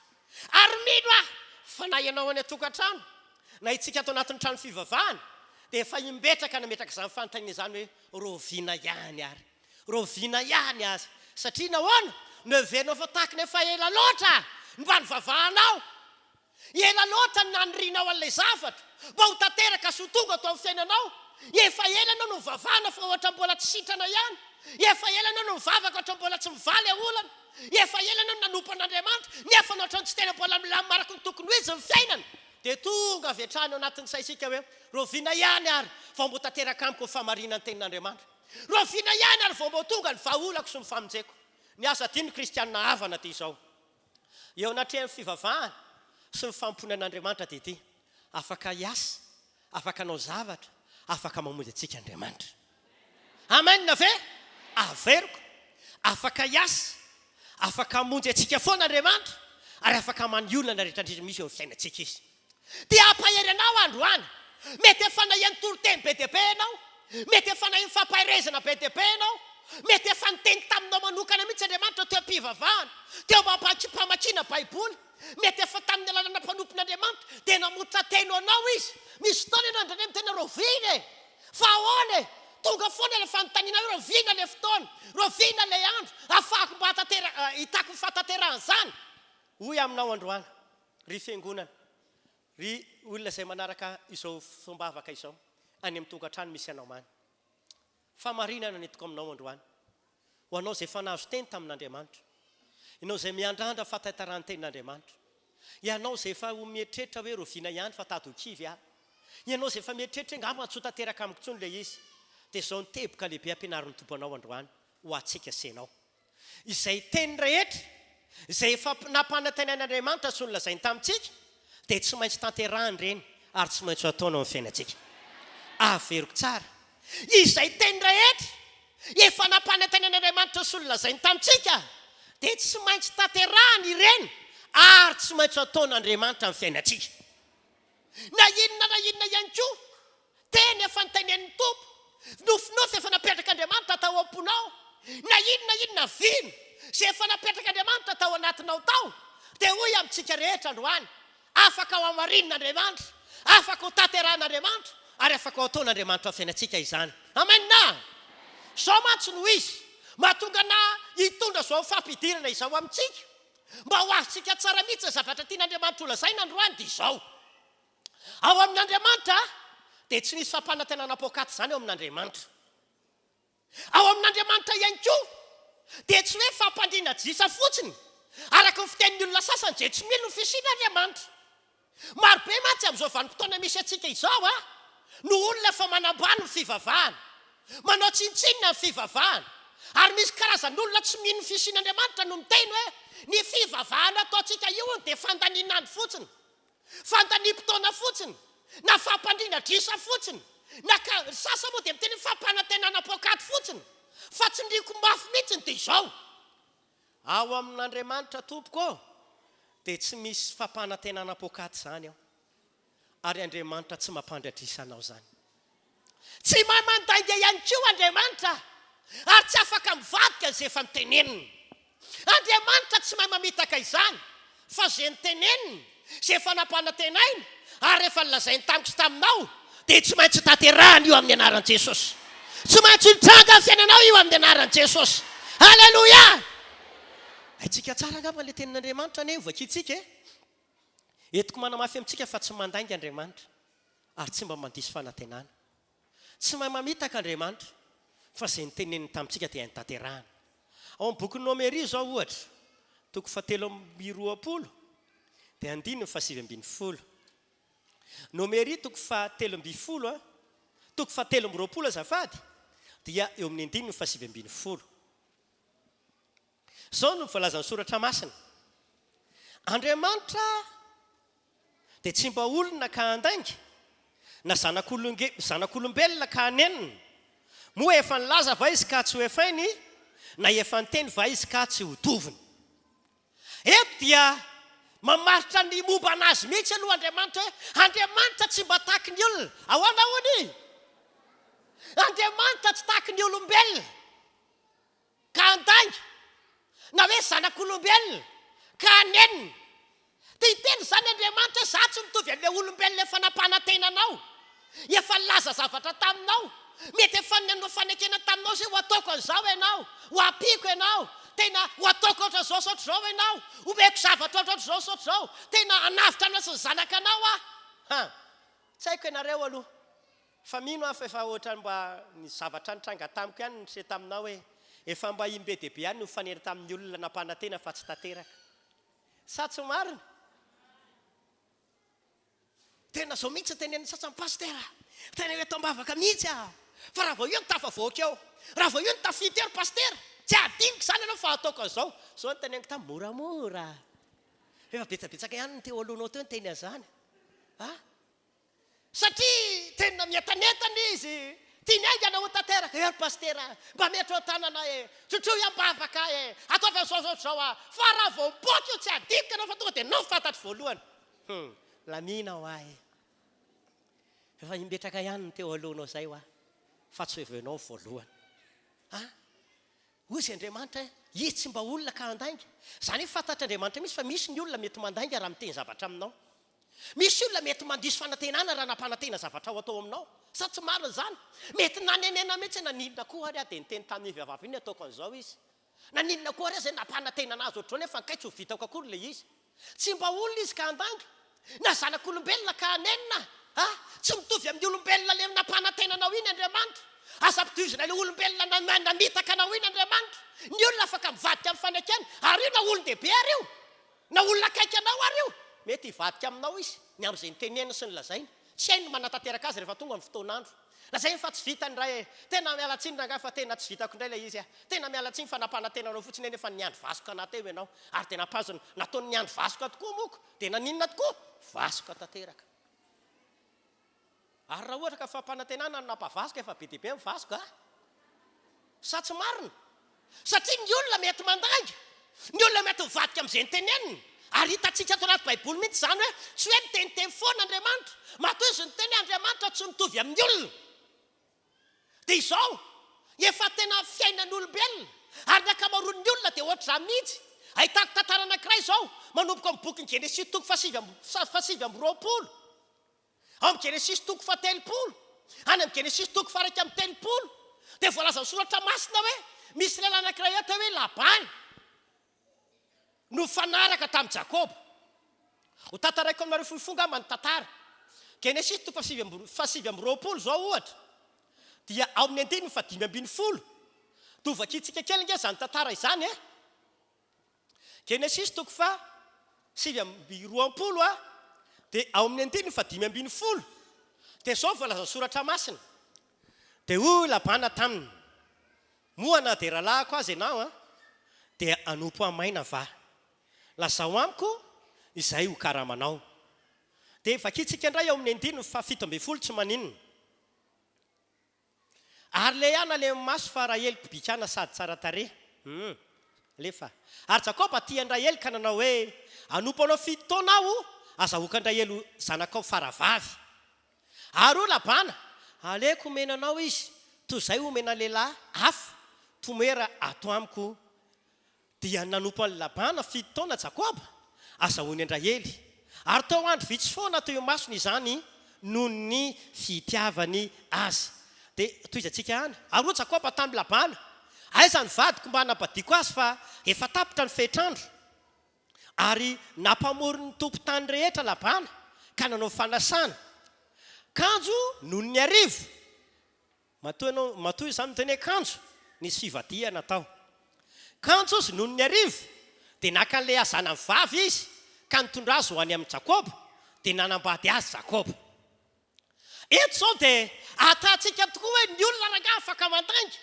Ary mino fa na ianao any atokantrano na itsika ato anatin'ny trano fivavahana dia efa imbetraka nametraka izany fanontaniana izany hoe roviana ihany ary. Roviana ihany azy. Satria nahoana no heverinao fa tahaka ny efa ela loatra mba nivavahanao. Ela loatra nanirianao an'ilay zavatra mba ho tanteraka sy ho tonga atao amin'ny fiainanao. Efa ela anao no mivavahana fa ohatra mbola tsy sitrana ihany. Efa ela anao no mivavaka ohatra mbola tsy mivaly olana. Efa ela anao no nanompo an'Andriamanitra nefa ohatra ny tsy tena mbola milamina araka ny tokony ho izy ny fiainana. Dia tonga avy hatrany ao anatin'ny saisika hoe roviana ihany ary vao mbo tanteraka amiko famarina ny tenin'Andriamanitra. Roviana ihany ary vao mbo tonga ny vahaolako sy ny famonjeko. Ny asa diny ny kristianina havana dia izao. Eo anatrehany fivavahana sy ny fampona an'Andriamanitra dia ity. Afaka hiasa, afaka hanao zavatra, afaka mamonjy antsika Andriamanitra. Amen na ve? Averiko. Afaka hiasa, afaka hamonjy antsika foana Andriamanitra, ary afaka maniolana rehetra misy eo amin'ny fiainantsika izy. Dia ampahery anao androany. Mety efa nahiany toroteny be dia be ianao. Mety efa nahiany fampaherezana be dia be ianao. Mety efa niteny taminao manokana mihitsy Andriamanitra teo am-pivavahana, teo mpamakina Baiboly. Mety efa tamin'ny alalana mpanompon'Andriamanitra dia namotra teno anao izy. Misy fotoana ianao Andriamanitra tena roviana e. Fa ahoana e? Tonga foana ilay fanontaniana hoe roviana ilay fotoana, roviana ilay andro, ahafahako mba hitako fahatanterahana izany. Hoy aminao androany, ry fiangonana, ry olona izay manaraka izao fombavaka izao, any amin'ny tokantrano misy anao many. Famarinana netiko aminao androany. Ho anao izay efa nahazo teny tamin'Andriamanitra. Ianao izay miandrandra fahatantarahany tenin'Andriamanitra. Ianao izay efa mieritreritra hoe roviana ihany fa tady ho kivy aho. Ianao izay efa mieritreritra ngamba tsy ho tanteraka amiko intsony ilay izy. Dia izao ny teboka lehibe ampianarin'ny tompo anao androany ho antsika senao. Izay teny rehetra izay efa nampanantenan'Andriamanitra sy nolazainy tamintsika dia tsy maintsy tanterahany ireny ary tsy maintsy ataonao amin'ny fiainantsika. Averiko tsara. Izay teny rehetra efa nampanantenan'Andriamanitra sy nolazainy tamintsika dia tsy maintsy tanterahany ireny ary tsy maintsy ataon'Andriamanitra amin'ny fiainantsika. Na inona ihany koa teny efa nitenen'ny tompo, nofinofy efa napetraka Andriamanitra tao am-ponao, na inona vino izay efa napetraka Andriamanitra tao anatinao tao, dia hoy amintsika rehetra androany afaka ho amarin'Andriamanitra, afaka ho tanteran'Andriamanitra, ary afaka ho ataon'Andriamanitra ao fiainantsika izany. Amena. Zao mantsy no izy mahatonga na hitondra zao fampidirana izao amintsika, mba ho azontsika tsara mihitsy zavatra tian'Andriamanitra olazaina androany dia izao. Ao amin'Andriamanitra dia tsy misy fampanantenana poakaty izany ao amin'Andriamanitra. Ao amin'Andriamanitra ihany koa dia tsy hoe fampandriana jisa fotsiny araka ny fitenin'ny olona sasany dia tsy mino ny fisian'Andriamanitra. Marobe mantsy amin'izao vanim-potoana misy antsika izao no olona efa manambany ny fivavahana, manao tsintsinina ny fivavahana, ary misy karazan'olona tsy mino ny fisian'Andriamanitra no miteny hoe ny fivavahana ataontsika io dia fandaninandro fotsiny, fandaniam-potoana fotsiny, na fampandriana drisa fotsiny, na sasa moa dia miteny fampanantenana poakaty fotsiny, fa tsy ndriko mafy mihitsiny dia izao. Ao amin'Andriamanitra tompoko dia tsy misy fampanantenana poakaty izany ao, ary Andriamanitra tsy mampandradrisanao izany. Tsy mahay mandainga ihany koa Andriamanitra, ary tsy afaka mivadika izay efa miteneniny. Andriamanitra tsy mahay mamitaka izany, fa izay niteneniny, izay efa nampanantenainy, ary efa nilazainy tamiko sy taminao, dia tsy maintsy tanterahana io amin'ny anaran'i Jesosy. Tsy maintsy hitranga ny fiainanao io amin'ny anaran'i Jesosy. Halleloia! Haitsika tsara angamba ilay tenin'Andriamanitra ane vakitsika etiko manamafy amintsika fa tsy mandainga Andriamanitra, ary tsy mba mandisy fanantenana. Tsy mahay mamitaka Andriamanitra, fa izay niteneniny tamintsika dia ny tanterahana. Ao amin'ny boky Nomeria zao ohatra, toko 7:20 dia 7:20. Nomeria toko 7:20, toko 7:20 azafady, dia eo amin'ny 7:20. Zao no voalazan'ny soratra masina. Andriamanitra dia tsy mba olona ka handainga, na zanak'olombelona ka hanenina. Moa efa nilaza va izy ka tsy ho efainy, na efa niteny va izy ka tsy ho toviny. Eto dia mamaritra ny momba anazy mihitsy aloha Andriamanitra hoe Andriamanitra tsy mba tahaky ny olona. Ahoana hoany? Andriamanitra tsy tahaky ny olombelona ka handainga, na hoe zanak'olombelona ka hanenina. Dia hiteny izany Andriamanitra za tsy mitovy amin'ilay olombelona efa nampanantenanao, efa nilaza zavatra taminao, mety efa nanao fanekena taminao zay ho ataoko an'izao ianao, ho ampiko ianao, tena ho ataoko ohatran'izao sy ohatran'izao ianao, omeko zavatra ohatran'izao sy ohatran'izao, tena hanavitra anao sy ny zanakanao Tsy haiko ianareo aloha, fa mino aho fa efa ohatran'ny mba ny zavatra nitranga tamiko ihany nitreha taminao hoe efa mba imbe dehibe ihany no mifanera tamin'ny olona nampanantena fa tsy tanteraka. Sa tsy marina? Tena zao mihitsy tenen'ny sasany pastera, tena hoe tambavaka mihitsy fa raha vao io ny tafavoaka eo, raha vao io ny tafity eo pastera, tsy adiniko izany ianao fa ataoko an'izao. Zao ny teneniko tamin'ny moramora, efa betsabetsaka ihany ny teo alohanao teo ny teny an'izany. Satria tena mientanentana izy, tiany aingana ho tanteraka. Ry pastera, mba metro tanana trotro iambavaka ataovy an'izao zao fa raha vao mipoaka io tsy adiniko ianao fa tonga dia nao fantatry voalohany. Lamina ho ahy, efa imbetraka ihany ny teo alohanao zay fa tsy hoevenao voalohany. Ozy Andriamanitra izy tsy mba olona ka handainga. Zany hoe fantatr'Andriamanitra misy fa misy ny olona mety mandainga raha miteny zavatra aminao. Misy olona mety mandisy fanantenana raha nampanantena zavatra ho atao aminao. Sa tsy marina izany? Mety nanenena mihitsy naninona koa ary dia niteny tamin'ny vehivavy iny ataoko an'izao izy. Naninona koa ary zay nampanantena anazy ohatrany hoe fankaitsy ho vitako akory ilay izy. Tsy mba olona izy ka handainga. Na zanak'olombelona ka hanenina, tsy mitovy amin'ny olombelona le nampanantenanao iny Andriamanitra. Asa-pitovizana ilay olombelona namitaka anao iny Andriamanitra. Ny olona afaka mivadika amin'ny fanekena, ary io na olon-dehibe ary io, na olona akaiky anao ary io, mety hivadika aminao izy ny amin'izay nitenenina sy ny lazainy. Tsy hainy manatanteraka azy rehefa tonga ny fotoan'andro. Lazainy fa tsy vitany ray, tena miala tsiny rangahy fa tena tsy vitako indray ilay izy. Tena miala tsiny fa nampanantenanao fotsiny eny efa niandry vasoka anateo ianao, ary tena pazina nataony niandry vasoka tokoa moko, dia naninona tokoa? Vasoka tanteraka. Ary raha ohatra ka fampanantenana no nampavasoka efa be dehibe amin'ny vasoka sa tsy marina? Satria ny olona mety mandainga, ny olona mety mivadika amin'izay niteneniny. Ary hitantsika ato anaty Baiboly mihitsy izany hoe tsy hoe miteniteny foana Andriamanitra, matoa izy niteny Andriamanitra tsy mitovy amin'ny olona. Dia izao efa tena fiainan'olombelona, ary ny ankamaroan'ny olona dia ohatr'izany mihitsy. ahitako tantara anankiray izao manomboka amin'ny boky ny Genesis toko fasivy amby roapolo, ao amin'ny Genesis toko fatelopolo, any amin'ny Genesis toko faraika amin'ny telopolo, dia voalaza ny soratra masina hoe misy lehilahy anankiray atao hoe Labany no fanaraka tamin'i Jakoba. Ho tantaraiko aminareo fohifonga amin'ny tantara. Genesis toko fasivy amby roapolo zao ohatra, dia ao amin'ny 5:10. Tovakitsika kely nge zany tantara izany e. Genesis toko fasivy amby roapolo dia ao amin'ny 5:10. Dia zao voalaza soratra masina. Dia hoy Labana taminy, moana dia rahalahako azy ianao dia anompo amaina va, lazao amiko izay ho karamanao. Dia vakitsika indray ao amin'ny 5:17 tsy maninona. Ary le ihany le maso fa Rahely mpibikana sady tsara tarehy. Lefa. Ary Jakoba tia Rahely ka nanao hoe anompo anao 7 taona aho azahoaka Rahely zanakao faravavy. Ary ho Labana, aleko omena anao izy toy izay omena lehilahy hafa tomera ato amiko. Dia nanompo an'i Labana 7 taona Jakoba azahoany Rahely. Ary tao andro vitsy foana teo masony izany noho ny fitiavany azy. Dia toizantsika any. Ary ho Jakoba tamin'ny Labana, aiza ny vadiko mba hanambadiako azy fa efa tapitra ny fehitrandro. Ary nampamory ny tompo-tany rehetra Labana ka nanao fanasana. Kanjo noho ny arivo. Matoy izany miteny kanjo nisy fivadia natao. Kanjo izy noho ny arivo dia naka an'ilay azanany vavy izy ka nitondra azy ho any amin'ny Jakoba dia nanambady azy Jakoba. Eto zao dia atantsika tokoa hoe ny olona raha afaka mandainga,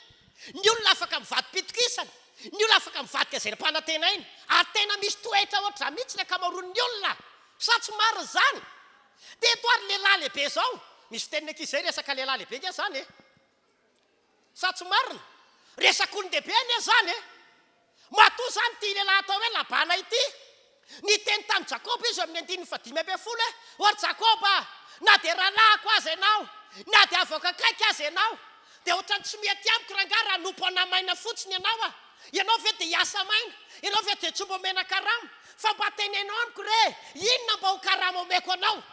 ny olona afaka mivady pitokisana, ny olona afaka mivadika izay nampanantena iny, ary tena misy toetra ohatr'izany mihitsy ny ankamaroan'ny olona, sa tsy marina izany. Dia eto ary lehilahy lehibe zao, misy fiteniny ankizy izay resaka lehilahy lehibe nge zany e. Sa tsy marina, resaka olon-dehibe anie zany e. Matoa zany ity lehilahy atao hoe Labana ity. Ny teny tamin'i Jakoba izy amin'ny 5:10 ory Jakoba, na dia rahalahako azy ianao, na dia avoaka akaiky azy ianao, dia ohatrany tsy mety amiko raha hanompo anamaina fotsiny ianao ianao ve dia hiasa maina, ianao ve dia tsy mba omena karama, fa mba tenenao amiko re inona mba ho karama omeko anao.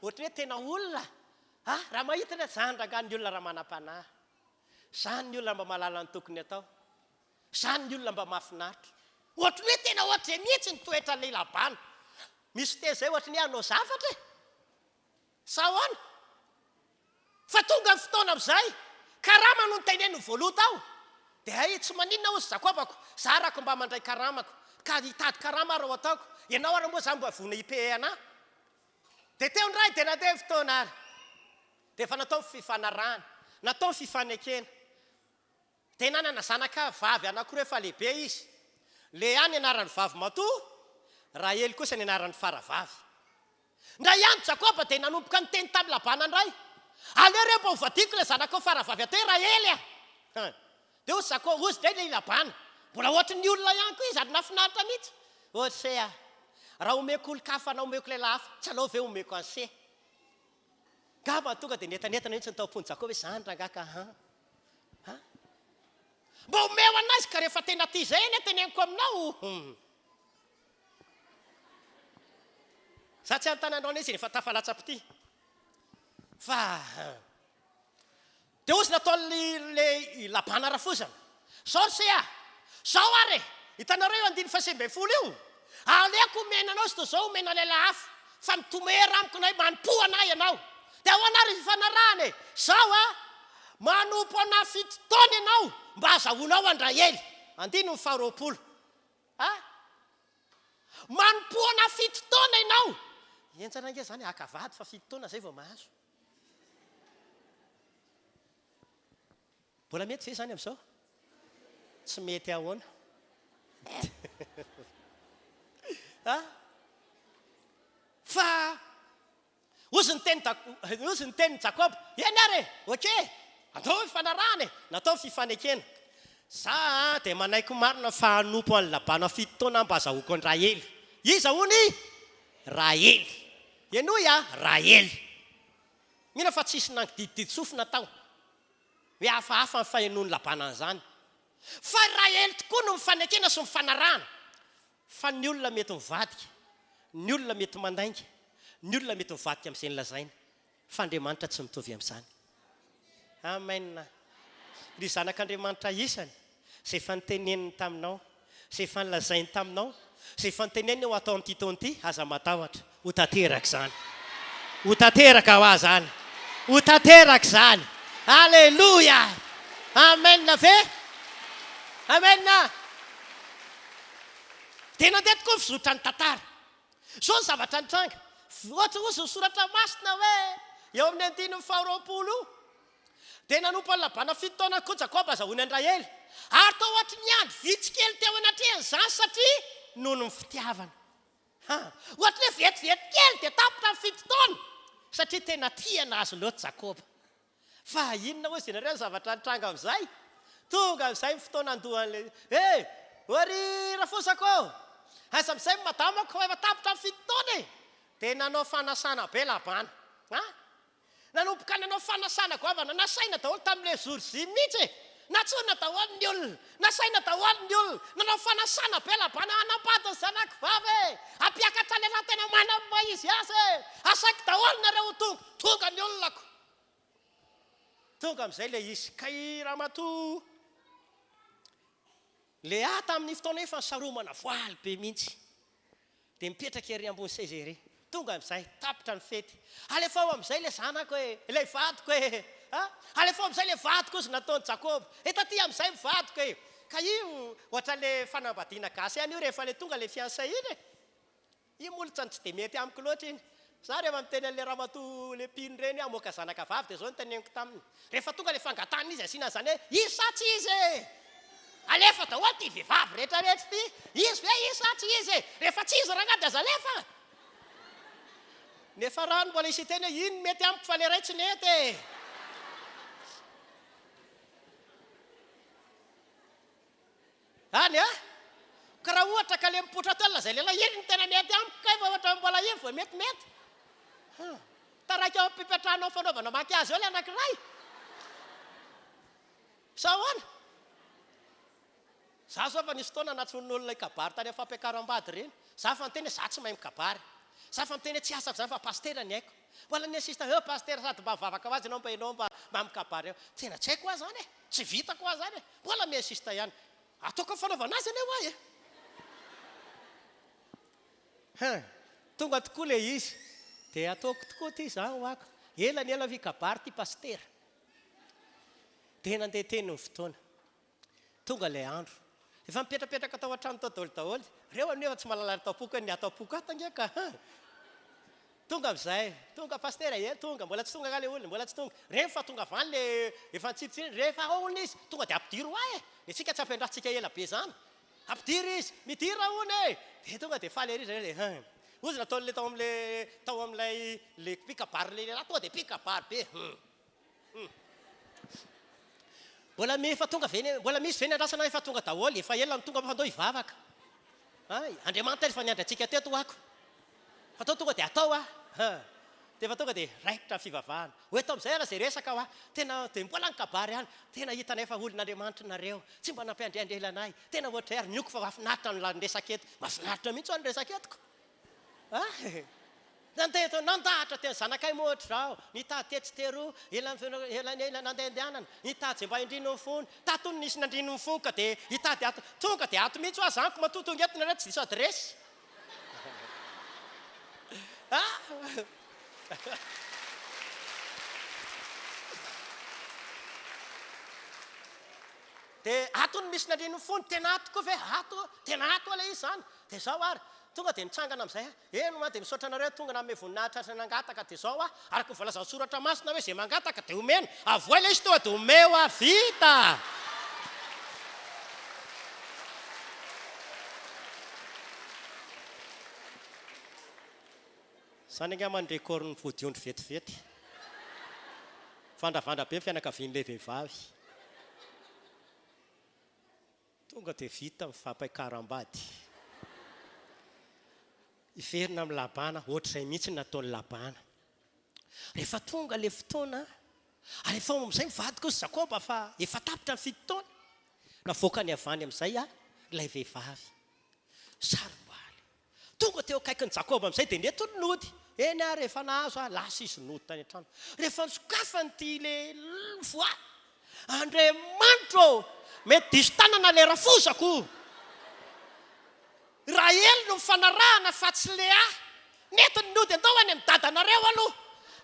Ohatra hoe tena olona raha mahita ny zany raha ny olona raha manam-panahy, zany ny olona mba mahalala ny tokony atao, zany ny olona mba mahafinaritra. Ohatra hoe tena ohatra mihitsy ny toetra ilay Labana. Misy teny izay ohatra ny anao zavatra e, sahoana fa tonga ny fotoana amin'izay karama no niteneny voaloha tao. Dia tsy maninona ozy Jakobako, zarako mba mandray karamako ka hitady karama raha ataoko, ianao ary moa zany mba vona ipe anahy. Dia teo ndray dia nandeha fotoana ary dia efa natao fifanarahana, natao fifanekena. Dia nanana zanaka vavy anankiroa efa lehibe izy. Le any anaran'ny vavy matoa, Rahely kosa ny anaran'ny faravavy. Ndray ihany Jakoba dia nanomboka ny teny tamin'ny Labana indray, aleo reo mba hovadiko ilay zanakao faravavy atao Rahely dia ozy Jakoba ozy indray ilay Labana, mbola ohatra ny olona ihany koa izy ary nafinaritra mihitsy. Ohatra se raha omeko olon-kafa na omeko lehilahy hafa, tsy aleo ve omeko anse. Ngamba tonga dia netanetana mihitsy ny taom-pony Jakoba hoe zany rangaka mba omeo anazy ka rehefa tena ty izay eny teneniko aminao. Za tsy antanandreo izy rehefa tafalatsa-pity. Fa dia ozy nataon'le Labana rafozana. Sao se sao ary hitanareo 5:10 io, aleko omena anao sy toy izao omena lehilahy hafa, fa mitomera amiko nay manompo anahy ianao. Dia ho anary fifanarahana e, sao manompo anahy 7 taona ianao mba azahoanao an'i Rahely. 5:20. Manompo anahy 7 taona ianao. Entsana nge zany akavady fa 7 taona zay vao mahazo. Mbola mety ve zany amin'izao? Tsy mety ahoana. Fa ozy ny teny Jakoba, eny ary okey, atao fifanarahana e, natao fifanekena. Za dia manaiky marina fa hanompo an'i Labana 7 taona mba azahoako an'i Rahely. Iza hony? Rahely. Enoy Rahely. Mihina fa tsisy nangidididy sofina tao hoe hafahafa ny fahenon'ny Labana an'izany. Fa Rahely tokoa no mifanekena sy mifanarahana. fa ny olona mety mivadika, ny olona mety mandainga, ny olona mety mivadika amin'izay lazaina, fa Andriamanitra tsy mitovy amin'izany. Amen. Ry zanak'Andriamanitra isany izay efa niteneniny taminao, izay efa nilazainy taminao, izay efa niteneniny ho atao amin'ity taona ity, aza matahotra ho tanteraka izany, ho tanteraka ho azy zany, ho tanteraka izany. Alleluia. Amen ve? Amen. Dia nandeha tokoa fizotra ny tantara. So ny zavatra nitranga. Ohatra ozy ny soratra masina hoe eo amin'ny 1920 dia nanompa ny labana 7 taona koa Jakoba azahoany Israely. Ary tao ohatra ny andro vitsikely teo anatrehany izany satria noho ny fitiavana. Ohatra hoe vetivety kely dia tapitra ny 7 taona satria tena tiana azy loatra Jakoba. Fa inona ozy ianareo ny zavatra nitranga amin'izay? Tonga amin'izay fotoana andohan'ilay ory rafosako asa amin'izay madamako efa tapitra ny 7 taona e. Dia nanao fanasana be labana. Nanomboka nanao fanasana goavana, nasaina daholo tamin'ilay jour-J mihitsy e. Natsoina daholo ny olona, nasaina daholo ny olona, nanao fanasana be labana anampatiny zanako vavy e. Ampiakatra ilay raha tena manama izy azy e. Asaiko daholo nareo ho tonga ny olonako. Tonga amin'izay ilay izy ka i Ramatoa le tamin'ny fotoana efa saromana voaly be mihitsy. Dia mipetraka ery ambony seza ery. Tonga amin'izay tapitra ny fety. Alefa ao amin'izay ilay zanako e, ilay vadiko e. Alefa ao amin'izay ilay vadiko izy nataony Jakoba. Taty amin'izay vadiko e. Ka io ohatran'ilay fanambadiana gasy ihany io rehefa ilay tonga ilay fiancé iny e. Io molotra tsy dia mety amiko loatra iny. Za rehefa miteny an'ilay Ramatoa le mpino ireny amoaka zanaka vavy dia zao ny teneniko taminy. Rehefa tonga ilay fangatana izy asiana zany hoe isa tsy izy e. Alefa daholo ty vehivavy rehetrarehetra ty. Izy ve isa tsy izy e. Rehefa tsy izy rangady aza alefa. Nefa rano mbola isy teny hoe iny mety amiko fa le ray tsy nety e. Any ka raha ohatra ka le mipotra teo zay lehilahy iny ny tena mety amiko kay fa ohatra mbola iny vao metimety. Taraiky ao ampipetrahanao fanaovana makiazy eo le anankiray. Sa ahoana? Za zao fa nisy fotoana natson'olona ikabary tany amin'ny fampiakaram-bady reny. Za fa miteny za tsy mahay mikabary. Za fa miteny tsy asa zany fa pastera ny haiko. Mbola ny asista pastera sady mba mivavaka ho azy ianao mba ianao mba mikabary eo. Tena tsy haiko azy zany e. Tsy vitako azy zany e. Mbola miasista ihany. Ataoko fanaovana azy ane hoay e. Tonga tokoa le izy. Dia ataoko tokoa ty za hoako. Ela ny ela vikabary ty pastera. Dia nandeha teny ny fotoana. Tonga le andro. Efa mipetrapetraka tao an-trano tao daholo. Reo anefa tsy mahalala taopoko ny ataopoko atangeka. Tonga amin'izay, tonga pastera tonga, mbola tsy tonga ka le olona, mbola tsy tonga. Rehefa tonga avany le efa nitsitsiny, rehefa olona izy, tonga dia ampidiry ho ahy e. Isika tsy ampiandratsika ela be zany. Ampidiry izy, midira hono e. Dia tonga dia faly ery zay le. Ozy nataon'le tao amin'ilay le pikabary lehilahy tonga dia pikabary be. Mbola efa tonga veny, mbola misy veny andrasana efa tonga daholo, efa ela ny tonga fa andao hivavaka. Andriamanitra efa niandratsika teto hoako. Fatao tonga dia atao dia efa tonga dia raikitra ny fivavahana. Hoe tao amin'izay ara izay resaka ho tena dia mbola ny kabary ihany. Tena hitanay fa olon'Andriamanitra nareo. Tsy mba nampiandriandrelanay. Tena ohatry ary nioko fa mahafinaritra ny resaka eto. Mahafinaritra mihitsy ny resaka etoko. Nandahatra teny zanakay mohatra zao. Nitady tetsy teroa, ela nandehandehanana. Nitady zay mba indrino ny fony. Tatony nisy nandrino ny fony ka dia hitady ato. Tonga dia ato mihitsy ho azy anko matotonga eto nareo tsy diso adresy. Dia ato ny misy nandrino ny fony. Tena ato koa ve? Tena ato ilay izy zany. Dia zao ary. Tonga dia nitsangana amin'izay eno ma dia misaotra anareo tonga na voninahitra sy nangataka dia zao araka ny voalazana soratra masina hoe zay mangataka dia omena avoa ilay izy tonga dia omeo vita. Zany angamba ny record ny voadiondry vetivety. Vandravandra be ny fianakavian'ilay vehivavy. Tonga dia vita mifampaikaram-bady. Iverina amin'ny labana, ohatr'izay mihitsy nataon'ny labana. Rehefa tonga le fotoana, alefa amin'izay mivadika ozy Jakoba fa efa tapitra ny 7 taona. Navoaka ny avany amin'izay ilay vehivavy. Saroba tonga teo akaiky ny Jakoba amin'izay dia netony nody eny a rehefa nahazo a lasa izy nody tany an-trano rehefa nisokafany ty le voa Andriamanitra mety diso tanana le rafosako Rael no mifanarahana fa tsy Lea netony nody andao any amin'ny dadanareo aloha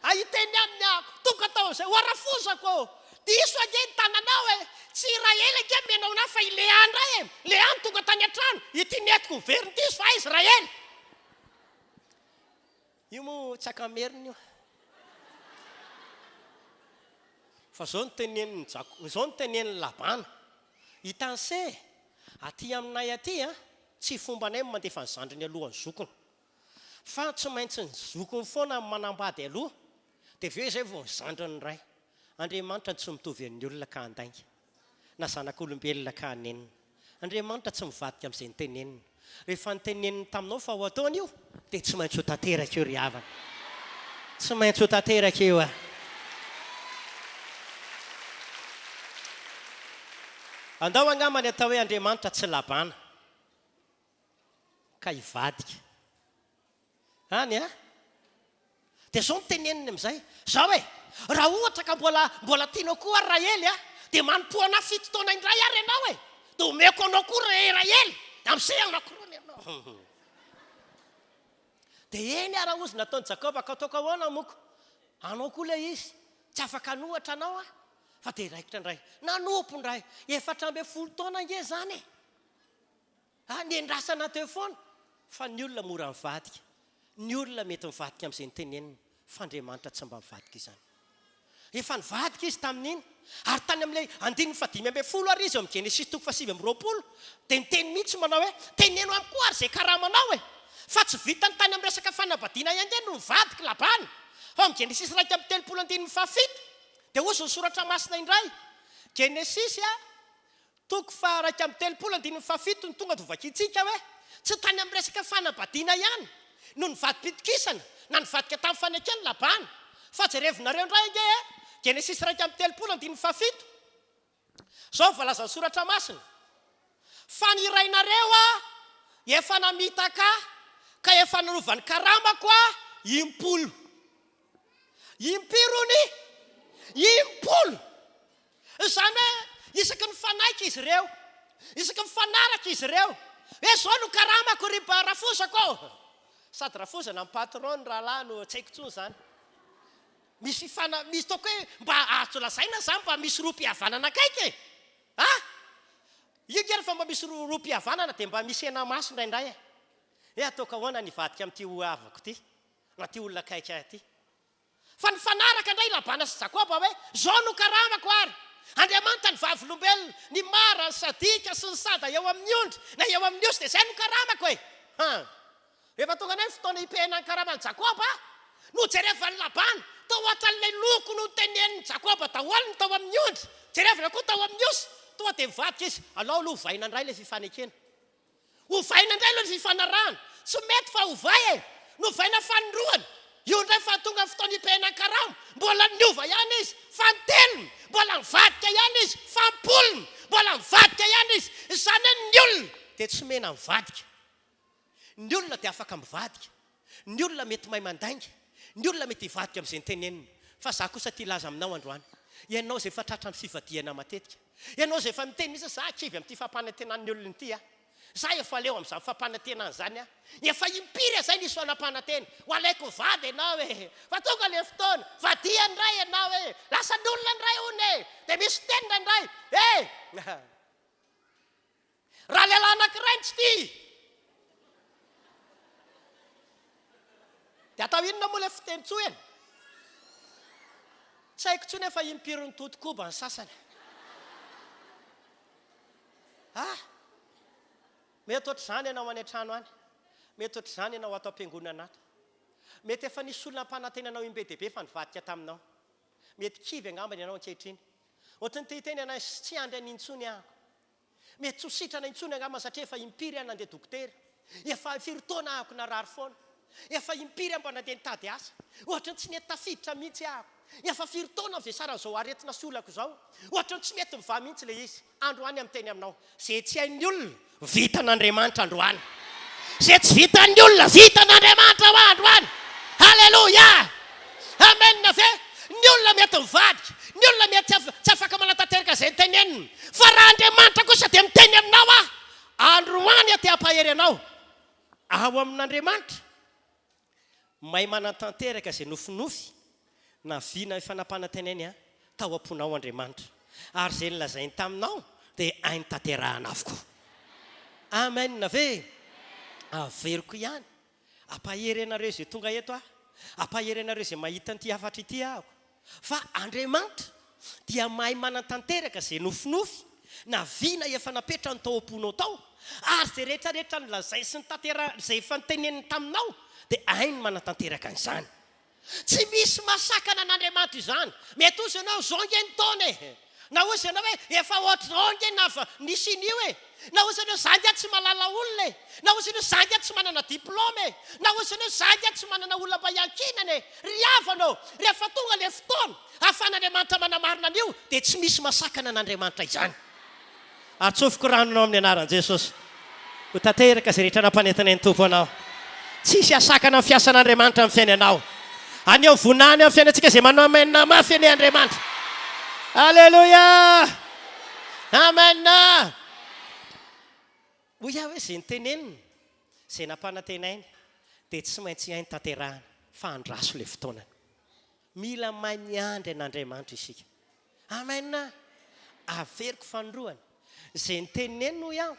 ahiteny aminy ako tonga tao amin'izay oarafosako diso age ny tananao tsy Rael ake menao na fa i Lea ndray Lea no tonga tany an-trano ity netiko very diso fa izy Rael io mo tsy akameriny io fa zao no tenen'ny Labana hitanse aty aminay aty tsy fombanay mandefa ny zandriny alohan'ny zokony fa tsy maintsy ny zokony foana manambady aloha dia aveo izay vao ny zandriny ray Andriamanitra tsy mitovy amin'ny olona ka andainga na zanak'olombelona ka anenina Andriamanitra tsy mivadika amin'izay nytenenina rehefa nyteneniny taminao fa ho ataony io dia tsy maintsy ho tanteraka eo ry havana tsy maintsy ho tanteraka eo andao angambany atao hoe Andriamanitra tsy Labana ka hivadika any dia zao nyteneniny amin'izay zao raha ohatra ka mbola tianao koa Rael dia manompoana 7 taona indray ary ianao dia omeko anao koa Rael amin'izay anakorony ianao dia eny raha ozy nataony Jakoba ka ataoko ahoana moko anao koa le izy tsy afaka nohatra anao fa dia raikitra indray nanompo indray 14 taona nge zany nendrasana teo foana fa ny olona mora mivadika ny olona mety mivadika amin'izay nyteneniny fa Andriamanitra tsy mba mivadika izany efa nivadika izy tamin'iny ary tany amin'ilay 15 ary izy eo amin'ny Genesis 7:20 dia niteny mihitsy manao hoe teneno amiko ary izay karamanao fa tsy vitany tany amin'ny resaka fanambadiana ihany no nivadika Labana ao amin'ny Genesis 3:37 dia ozy ny soratra masina indray Genesis 3:37 ny tonga tovakitsika hoe tsy tany amin'ny resaka fanambadiana ihany no nivadi-pitokisana na nivadika tamin'ny fanekeny Labana fa jerevinareo indray ange Genesis 3:37 zao voalaza ny soratra masina fa ny irainareo efa namitaka ka efa nanovany karamako impolo impirony impolo izany isaky ny fanaiky izy ireo isaky ny fanaraka izy ireo zao no karamako ry rafosako sady rafosana ny patron raha lahy no tsy haiko tsony zany misy taoko hoe mba azo lazaina zany mba misy rom-pihavanana akaiky io kera fa mba misy rom-pihavanana dia mba misy ena maso indraindray ataoko ahoana nivadika amin'ity avako ty na ty olona akaiky ty fa ny fanaraka indray Labana sy Jakoba hoe zao no karamako ary Andriamanitra ny vavolombelona ny mara ny sadika sy ny sada eo amin'ny ondry na eo amin'ny osy dia zay no karamako rehefa tonga nay fotoana hipehana ny karamany Jakoba no jerevany Labana tao ohatran'ilay loko no teneniny Jakoba daholo ny tao amin'ny ondry jerevana koa tao amin'ny osy tonga dia mivadika izy alao aloha hovaina indray ilay fifanekena hovaina indray aloha ny fifanarahana tsy mety fa hovay novaina fanindroany io indray fa tonga fotoana hipehana ny karama mbola niova ihany izy fantelony mbola mivadika ihany izy fampolony mbola mivadika ihany izy izany ny olona dia tsy mena mivadika ny olona dia afaka mivadika ny olona mety mahay mandainga ny olona mety hivadika amin'izay nyteneniny fa za kosa ty laza aminao androany ianao izay efa tratra ny fivadiana matetika ianao izay efa miteny misy za kivy amin'ity fampanantenan'ny olona ity za efa leo amin'izany fampanantenana zany efa impiry zay nisy fanampanantena ho alaiko vady ianao fa tonga le fotoana vadia indray ianao lasa ny olona indray one dia misy tenina indray raha lehilahy anankiray tsy ty dia atao inona moa le fitenitsoeny tsy haiko tsony efa impiry ny totikoba ny sasany mety ohatr' izany ianao any an-trano any mety ohatr' izany ianao atao am-piangonana ato mety efa nisy olona mpanantenanao imbe dehibe fa nivadika taminao mety kivy angambany ianao ankehitriny ohatry ny tehiteny anay tsy andry anintsony mety tsy hositrana intsony angambany satria efa impiry nandeha dokotera efa firitaona ahako narary foana efa impiry mba nandeha nitady asa ohatra ny tsy mety tafiditra mihitsy ahako efa firitaona amin'izay saran'izao aretina sy olako zao ohatra ny tsy mety miva mihitsy le izy androany amin'ny teny aminao zay tsy hain'ny olona vitan'Andriamanitra androany zay tsy vitan'ny olona vitan'Andriamanitra ho androany. Halleloja. Amen ve? Ny olona mety mivadika, ny olona mety tsy afaka manatanteraka izay teneniny, fa raha Andriamanitra kosa dia miteny aminao androany aty hampahery anao ao amin'Andriamanitra. Mahay manatanteraka izay nofinofy na vina fanampananteneny tao am-ponao Andriamanitra, ary izay nolazainy taminao dia hainy tanterahana avokoa. Amen ve? Averiko ihany ampahery anareo izay tonga eto ampahery anareo izay mahita an'ity hafatra ity ahako, fa Andriamanitra dia mahay manatanteraka izay nofinofy na vina efa napetrany tao am-ponao tao, ary izay rehetrarehetra nolazay sy ny tantera izay efa niteneniny taminao dia hainy manatanteraka an'izany. Tsy misy masakana an'Andriamanitra izany. Mety ozy ianao zonge ny taona na ozy ianao hoe efa ohatrange nafa nisinio na ozy ianao zangy tsy malala olona na ozy ianao zangy tsy manana diplôme na ozy ianao zangy tsy manana olona mba iankinana riavanao, rehefa tonga le fotoana ahafahan'Andriamanitra manamarina an'io dia tsy misy masakana an'Andriamanitra izany. Atsofoko ranonao amin'ny anaran'i Jesosy. Ho tanteraka izay rehetra nampanentana ny tompo anao. Tsisy asakana amin'ny fiasan'Andriamanitra amin'ny fiainanao. Aneo vonany amin'ny fiainantsika izay manao mafy any Andriamanitra. Alleluia. Amen. Hoy aho hoe izay niteneniny izay nampanantenainy dia tsy maintsy hainy tanterahana fa andraso ilay fotoana. Mila mahay miandry an'Andriamanitra isika. Amen. Averiko fanoroany izay niteneniny hoy aho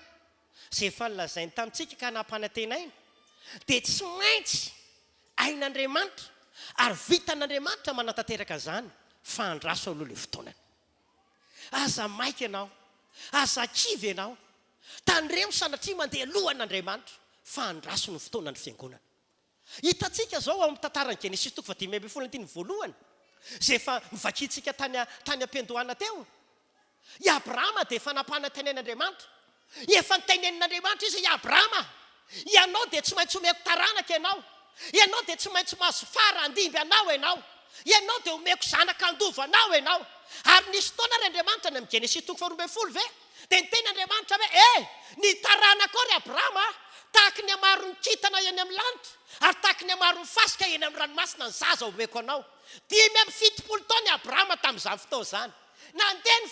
izay efa nolazainy tamintsika ka nampanantenainy dia tsy maintsy hain'Andriamanitra ary vitan'Andriamanitra manatanteraka izany fa andraso aloha ilay fotoanany. Aza maika ianao, aza kivy ianao, tandremo sanatria mandeha lohan'Andriamanitra fa andraso ny fotoanany fiangonana. Hitantsika zao amin'ny tantarany Genesis 15:12 voalohany izay efa mivakitsika tany am-piandohana teo. I Abrahama dia efa nampanantenen'Andriamanitra, efa nitenenin'Andriamanitra izy i Abrahama, ianao dia tsy maintsy omeko taranaka ianao, ianao dia tsy maintsy mahazo fara andimby anao ianao dia omeko zanaka andova anao ianao. Ary nisy fotoana ry Andriamanitra ny amin'ny Genesis 12 ve dia niteny Andriamanitra hoe ny taranaka ao ry Abrahama tahaka ny amaro ny kintana eny amin'ny lanitra ary tahaka ny amaro ny fasika eny amin'ny ranomasina ny zaza omeko anao. 570 taona Abrahama tamin'izany fotoana izany. Nandeha ny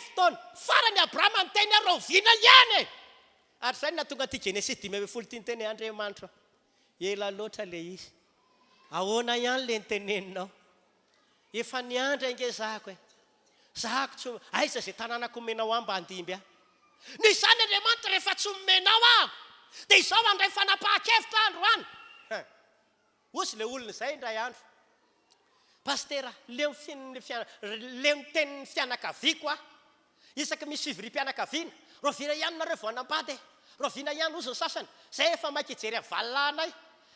fotoana farany Abrahama niteny roviana ihany. Ary izay nahatonga ty Genesis 12 ty niteny Andriamanitra, ela loatra le izy, ahoana ihany le niteneninao, efa niandra inge zahako zahako tsy aiza izay tanànako omenao mba andimby aho. Ny izany Andriamanitra rehefa tsy omenao aho dia izao andray fanapahan-kevitra androany. Ozy le olona izay indray andro, pastera leo mitenin'ny fianakaviako isaka misy fivori-pianakaviana, rovina ihany nareo voanambady rovina ihany ozy ny sasany zay efa maika hijery amin'ny valinanay,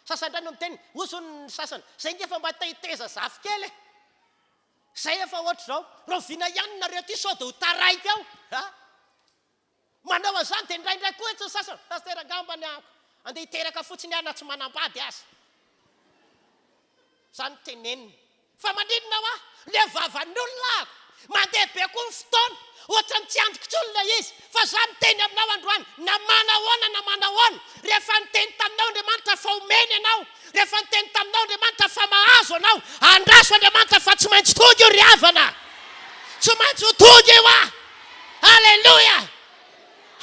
sasany indray no miteny ozy ny sasany zay nge efa mba tahiteza zafy kely zay efa ohatra zao rovina ihany nareo ty sao dia ho taraika ao. Manao an'izany dia indraindray koa etsy ny sasany pastera angambany andeha hiteraka fotsiny ana tsy manambady azy. Zany teneniny fa mandrinona le vavan'olona ako mandeha be koa ny fotoana ohatra ny tsy andrikitsy olona izy, fa za miteny aminao androany na manahoana rehefa niteny taminao Andriamanitra fa omeny ianao, rehefa niteny taminao Andriamanitra fa mahazo anao, andraso Andriamanitra fa tsy maintsy tonga io ry havana, tsy maintsy ho tonga io Alleluia.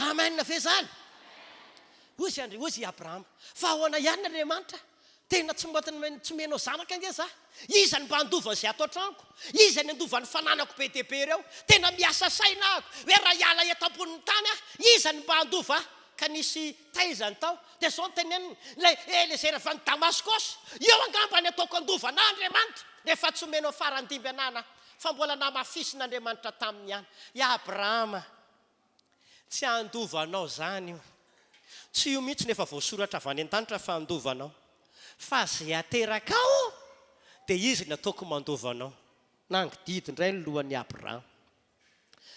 Amen ve zany? Ozy Abrahama fa ahoana ihany Andriamanitra tena tsy menao zanaka nge za, iza ny mba andovany izay ato an-tranoko, iza ny andovany fananako be dia be reo, tena miasa saina ako hoe raha hiala eto ambonin'ny tany iza ny mba andova ka nisy taizany tao dia zao niteneniny le Eliezer avy any Damaskosy, eo angamba ny ataoko andovana Andriamanitra rehefa tsy omenao farandimby anana fa mbola namafisin'Andriamanitra taminy ihany. I Abrahama tsy andovanao zany io, tsy io mihitsy nefa voasoratra avy any an-danitra fa andovanao, fa zay ateraka ao dia izy ny ataoko mandovanao. Nangididi indray ny lohan'ny Abrahama,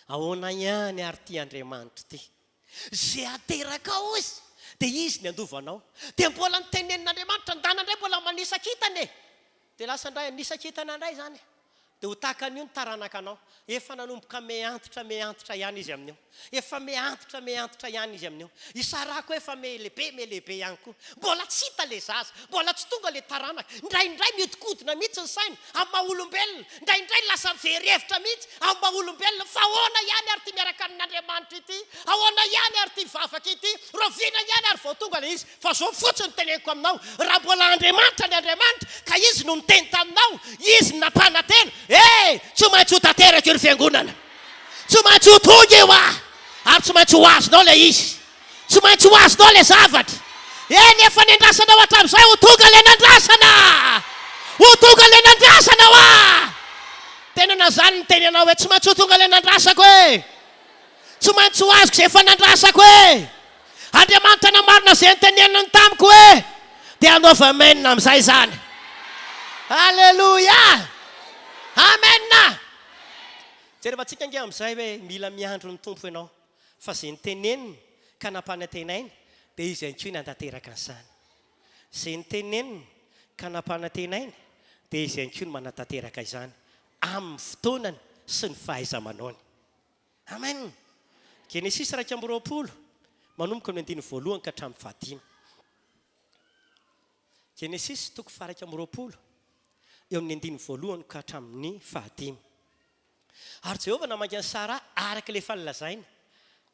ahoana ihany ary ty Andriamanitra ty, zay ateraka ao izy dia izy ny andovanao. Dia mbola nitenenin'Andriamanitra ndana indray mbola manisakitany dia lasa indray nisakitana indray zany dia ho tahaka an'io ny taranaka anao efa nanomboka meantitra ihany izy amin'io efa meantitra ihany izy amin'io isarako efa melehibe ihany koa mbola tsy hita le zaza mbola tsy tonga le taranaka indraindray miodikodina mihitsy ny saina amin'ny maha-olombelona indraindray lasa mivery-hevitra mihitsy amin'ny maha-olombelona fa ahoana ihany ary ty miaraka amin'Andriamanitra ity ahoana ihany ary ty vavaka ity roviana ihany ary vao tonga le izy fa zao fotsiny teneniko aminao raha mbola Andriamanitra ny Andriamanitra ka izy no niteny taminao izy nampanantena tsy maintsy ho tanteraka io ny fiangonana tsy maintsy ho tonga eo ary tsy maintsy ho azonao le izy tsy maintsy ho azonao le zavatra nefa nandrasanao hatramin'izay ho tonga le nandrasanao tena nazany ny teny anao hoe tsy maintsy ho tonga le nandrasako tsy maintsy ho azoko zay efa nandrasako Andriamanitra namarina zay nytenenany tamiko dia anaova amenina amin'izay zany halleloia amen jerevantsika nge amin'izay hoe mila miandro ny tompo ianao fa zay nyteneniny ka nampanantenainy dia izy ihany koa ny antanteraka an'izany zay nyteneniny ka nampanantenainy dia izy ihany koa ny manantanteraka izany amin'ny fotoanany sy ny fahaiza-manaony amen Genesis 2:20 manomboka ny 1 ka hatramin'ny 5 Genesis 2:20 eo amin'ny 1 ka hatramin'ny 5 ary Jehovah namangy an'i Sara araka ilay fanlazainy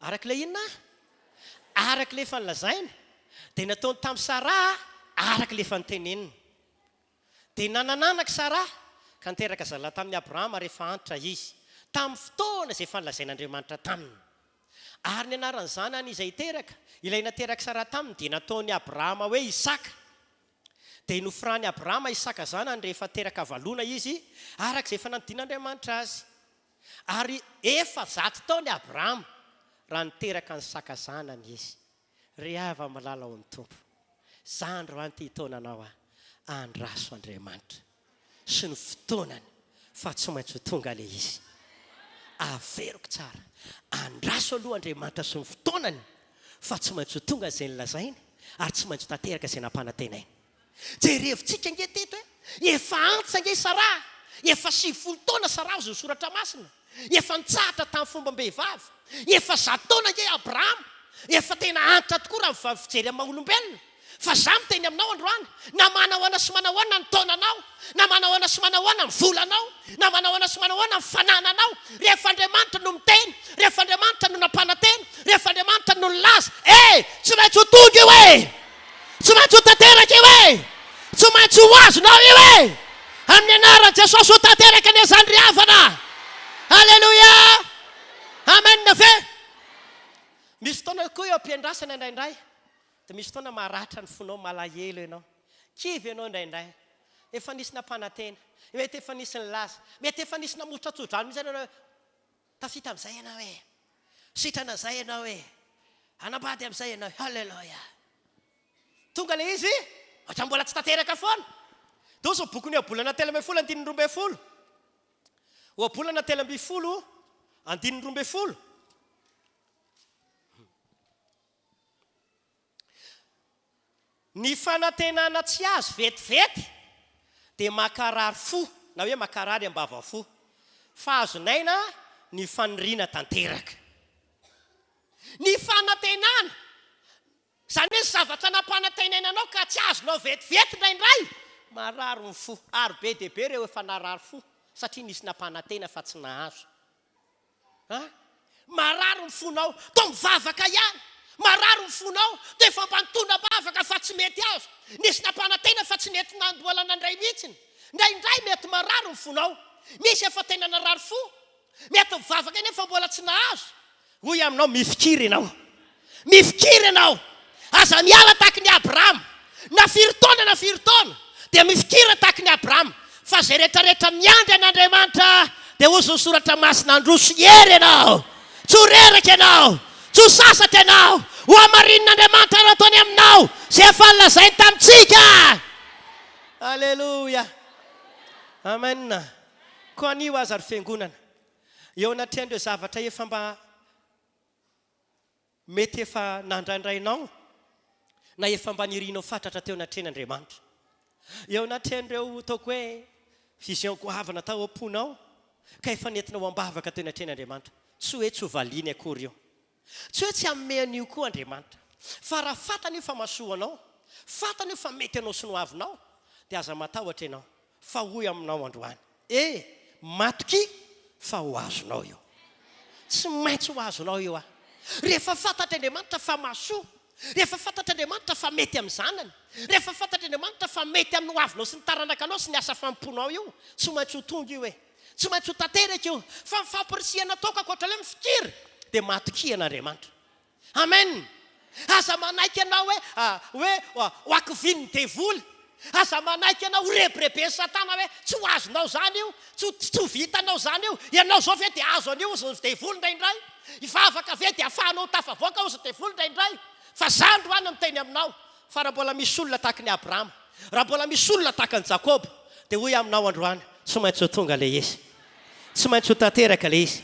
araka ilay inona araka ilay fanlazainy dia nataony tamin'ny Sara araka ilay fanteneniny dia nanananaka Sara ka niteraka zalahy tamin'ny Abrahama rehefa antitra izy tamin'ny fotoana izay fanlazain'Andriamanitra taminy ary ny anaran'ny zanany izay teraka ilay nateraka Sara taminy dia nataony Abrahama hoe Isaka dia nofirany Abrahama Isaka zanany rehefa teraka valona izy araka izay fanadin'Andriamanitra azy ary efa 100 taona Abrahama raha niteraka ny Isaka zanany izy rehava malala ao ny tompo zandro anty taonanao andraso Andriamanitra sy ny fotoanany fa tsy maintsy tonga le izy averiko tsara andraso aloha Andriamanitra sy ny fotoanany fa tsy maintsy tonga izay nilazainy ary tsy maintsy tanteraka izay nampanantenainy jerevitsika nge teto efa antitra nge Sara efa 70 taona Sara zay soratra masina efa nitsahatra tamin'ny fomba mbehivavy efa 100 taona nge Abrahama efa tena antitra tokoa raha mivavy fijery amin'ny maha-olombelona fa za miteny aminao androany na manahoana sy manahoana ny taonanao na manahoana sy manahoana ny volanao na manahoana sy manahoana ny fanananao rehefa Andriamanitra no miteny rehefa Andriamanitra no nampanantena rehefa Andriamanitra no nilaza tsy maintsy ho tonga io tsy maintsy ho tanteraka io tsy maintsy ho azonao io amin'ny anaran'i Jesosy ho tanteraka ny azandriavana halleluia amen ve misy fotoana koa eo am-piandrasana indraindray dia misy fotoana maharatra ny fonao malahelo ianao kivy ianao indraindray efa nisy nampanantena mety efa nisy nilaza mety efa nisy namotra tsodrano mihitsy ianao tafita amin'izay ianao sitrana izay ianao anambady amin'izay ianao halleluia tonga le izy ohatra mbola tsy tanteraka foana dia ozy bokony oabolana 13 12 oabolana 13 12 ny fanantenana tsy azo vetivety dia makarary fo na hoe makarary ambava fo fa azonaina ny faniriana tanteraka ny fanantenana zany hoe zavatra nampanantenainanao ka tsy azonao vetivety indraindray marary ny fo ary be dia be ireo efa narary fo satria nisy nampanantena fa tsy nahazo marary ny fonao toa mivavaka ihany marary ny fonao dia efa mpanotona bavaka fa tsy mety azo nisy nampanantena fa tsy nety nandoalana indray mihitsiny indraindray mety marary ny fonao misy efa tena narary fo mety mivavaka iny efa mbola tsy nahazo hoy aminao mifikiry ianao aza miala taky ny Abrahama na firy taona dia mifikira taky ny Abrahama fa zay rehetrarehetra miandry an'Andriamanitra dia ozy ny soratra masina androso hery ianao tsy ho reraka ianao tsy ho sasatra ianao ho amarin'Andriamanitra raha ataony aminao zay efa nilazainy tamintsika halleluia amen ko anio aza ry fiangonana eo anatrandreo zavatra efa mba mety efa nandraindrainao na efa mba nirianao fatratra teo anatren'Andriamanitra eo anatrandreo taoko hoe vision goavana tao amponao ka efa nentinao ambavaka teo natren'andriamanitra tsy hoe tsy hovaliany akory io tsy hoe tsy amean'io koa andriamanitra fa raha fatany io fa masoanao fatany io fa mety anao sy no avinao dia aza matahotra ianao fa hoy aminao androany matoky fa ho azonao io tsy maintsy ho azonao io rehefa fantatr'andriamanitra fa masoa rehefa fantatr'andriamanitra fa mety amin'ny zanany rehefa fantatr'andriamanitra fa mety amin'ny ho avinao sy ny taranakanao sy ny asa famponao io tsy maintsy ho tonga io tsy maintsy ho tanteraka io fa mifampirisihana toka akoatra le mifikiry dia matoky an'andriamanitra amen aza manaiky anao hoe hoakiviny ny devoly aza manaiky anao horebirebeny satana hoe tsy ho azonao zany io tsy ho vitanao zany io ianao zao ve dia azo an'io ozy ny devoly indraindray ivavaka ve dia afahanao tafavoaka ozy ny devoly indraindray fa zandro any miteny aminao fa raha mbola misy olona tahaka ny abrahama raha mbola misy olona tahaka ny jakobo dia hoy aminao androany tsy maintsy ho tonga le izy tsy maintsy ho tanteraka le izy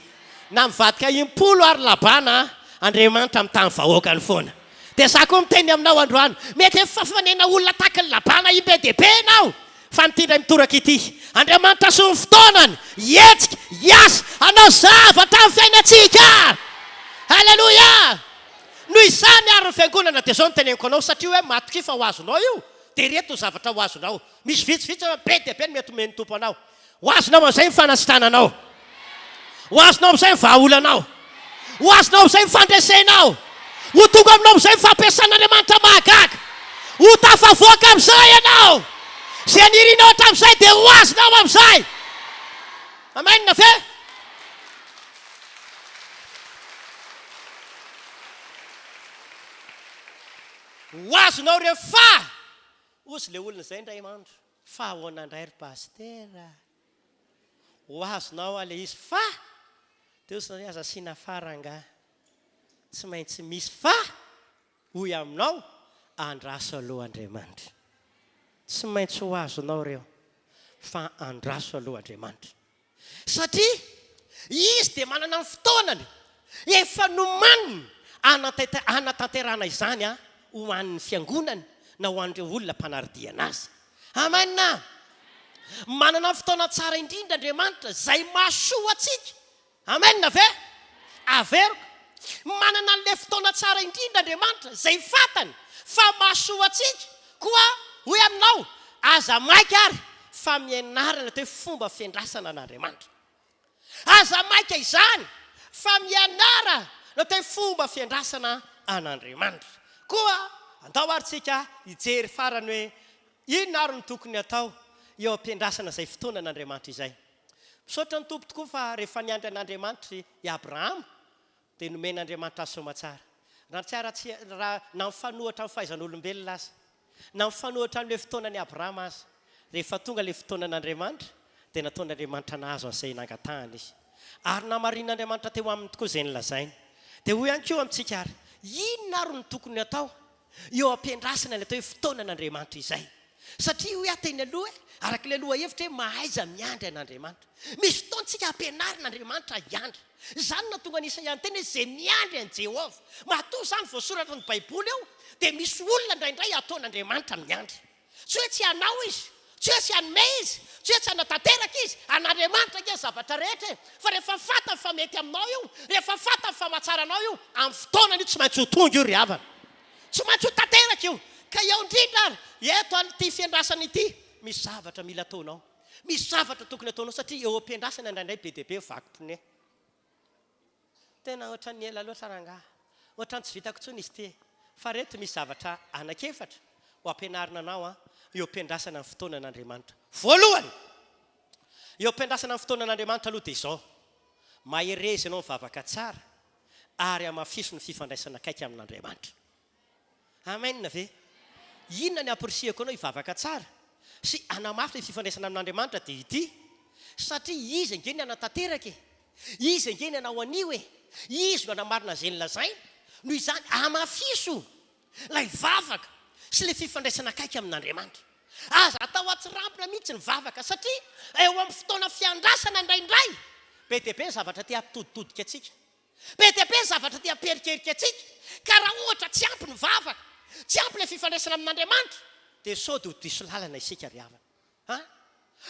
na mivadika impolo ary labana andriamanitra amin'ny tany vahoakany foana dia za koa miteny aminao androany mety efafanena olona tahaka ny labana imbe dehibe ianao fa nitindray mitoraka ity andriamanitra sy ny fotoanany hietsika hiasa anao zavatra amin'ny fiainantsika halleloia noho izany ary ny fiangonana dia zao niteneniko anao satria hoe matoky fa ho azonao io dia reto ny zavatra ho azonao misy vitsivitsy be dehibe ny mety omeny tompo anao ho azonao amin'izay mifanasitrananao ho azonao amin'izay mivahaolanao ho azonao amin'izay mifandresenao ho tonga aminao amin'izay mifampiasan'andriamanitra mahagaga ho tafavoaka amin'izay ianao zay anirinao hatramin'izay dia ho azonao amin'izay amen na ve ho azonao rehefa ozy le olona izay indray mandro fa ahoanandray ry pastera ho azonao ale izy fa dia ozy aza siana faranga tsy maintsy misy fa hoy aminao andraso alohan'andriamanitra tsy maintsy ho azonao reo fa andraso alohan'andriamanitra satria izy dia manana ny fotoanany efa nomaniny anatanterana izany ho an'ny fiangonany na ho an'ireo olona mpanaridiana azy amanina manana ny fotoana tsara indrindra andriamanitra zay masoa atsika amenna ve averiko manana n'le fotoana tsara indrindra andriamanitra zay fatany fa masoa atsika koa hoy aminao aza maika ary fa mianarana toe fomba fiandrasana an'andriamanitra aza maika izany fa mianara na toe fomba fiandrasana an'andriamanitra koa andao arytsika hijery farany hoe inona ary ny tokony atao eo ampiandrasana izay fotoana an'andriamanitra izay misaotra ny tompo tokoa fa rehefa niandry an'andriamanitra i abrahama dia nomen'andriamanitra azy somatsara raha na mifanohatra amin'ny fahaizan'olombelona azy na mifanohatra amin'le fotoanany abrahama azy rehefa tonga le fotoana an'andriamanitra dia nataon'andriamanitra nahazo an'izay nangatahana izy ary namarin'andriamanitra teo aminy tokoa izay nylazainy dia hoy ihany koa amintsika ary inona ary ny tokony atao eo ampiandrasana le atao hoe fotoana an'andriamanitra izay satria hoe ateny aloha araka le aloha hevitra hoe mahaiza miandry an'andriamanitra misy fotoantsika ampianarin'andriamanitra hiandry izany na tonga anisa ihany teny hoe zay miandry an' Jehova matoa izany voasoratra ny baiboly eo dia misy olona indraindray ataon'andriamanitra miandry tsy hoe tsy anao izy tsy hoe tsy anome izy tsy hoe tsy anatanteraka izy an'andriamanitra ke zavatra rehetra fa rehefa fatany fa mety aminao io rehefa fatany fa mahatsara anao io amin'ny fotoanany io tsy maintsy ho tonga io ry havana tsy maintsy ho tanteraka io ka eo indrindra ary eto an'ity fiandrasana ity misy zavatra mila ataonao misy zavatra tokony ataonao satria eo ampiandrasana indraindray be dehibe vakim-pone tena ohatran'ny ela loatra rangaha ohatrany tsy vitako tsony izy ty fa reto misy zavatra anakefatra ho ampianarina anao eo ampiandrasana ny fotoana an'andriamanitra voalohany eo ampiandrasana ny fotoana an'andriamanitra aloha dia izao maherezy ianao mivavaka tsara ary amafiso ny fifandraisana akaiky amin'andriamanitra amenna ve inona ny ampirisihako anao hivavaka tsara sy anamafy le fifandraisana amin'andriamanitra dia ity satria izy angeny anatanteraka izy angeny anao anio izy no anamarina zay nylazaina noho izany amafiso lay vavaka sy le fifandraisana akaiky amin'andriamanitra aza atao atsirampina mihitsy ny vavaka satria eo amin'ny fotoana fiandrasana indraindray be dehibe ny zavatra ty ampitoditodika atsika be dehibe ny zavatra ty amperikerika atsika ka raha ohatra tsy ampy ny vavaka tsy ampy le fifandraisana amin'andriamanitra dia sao dia ho diso lalana isika ry havana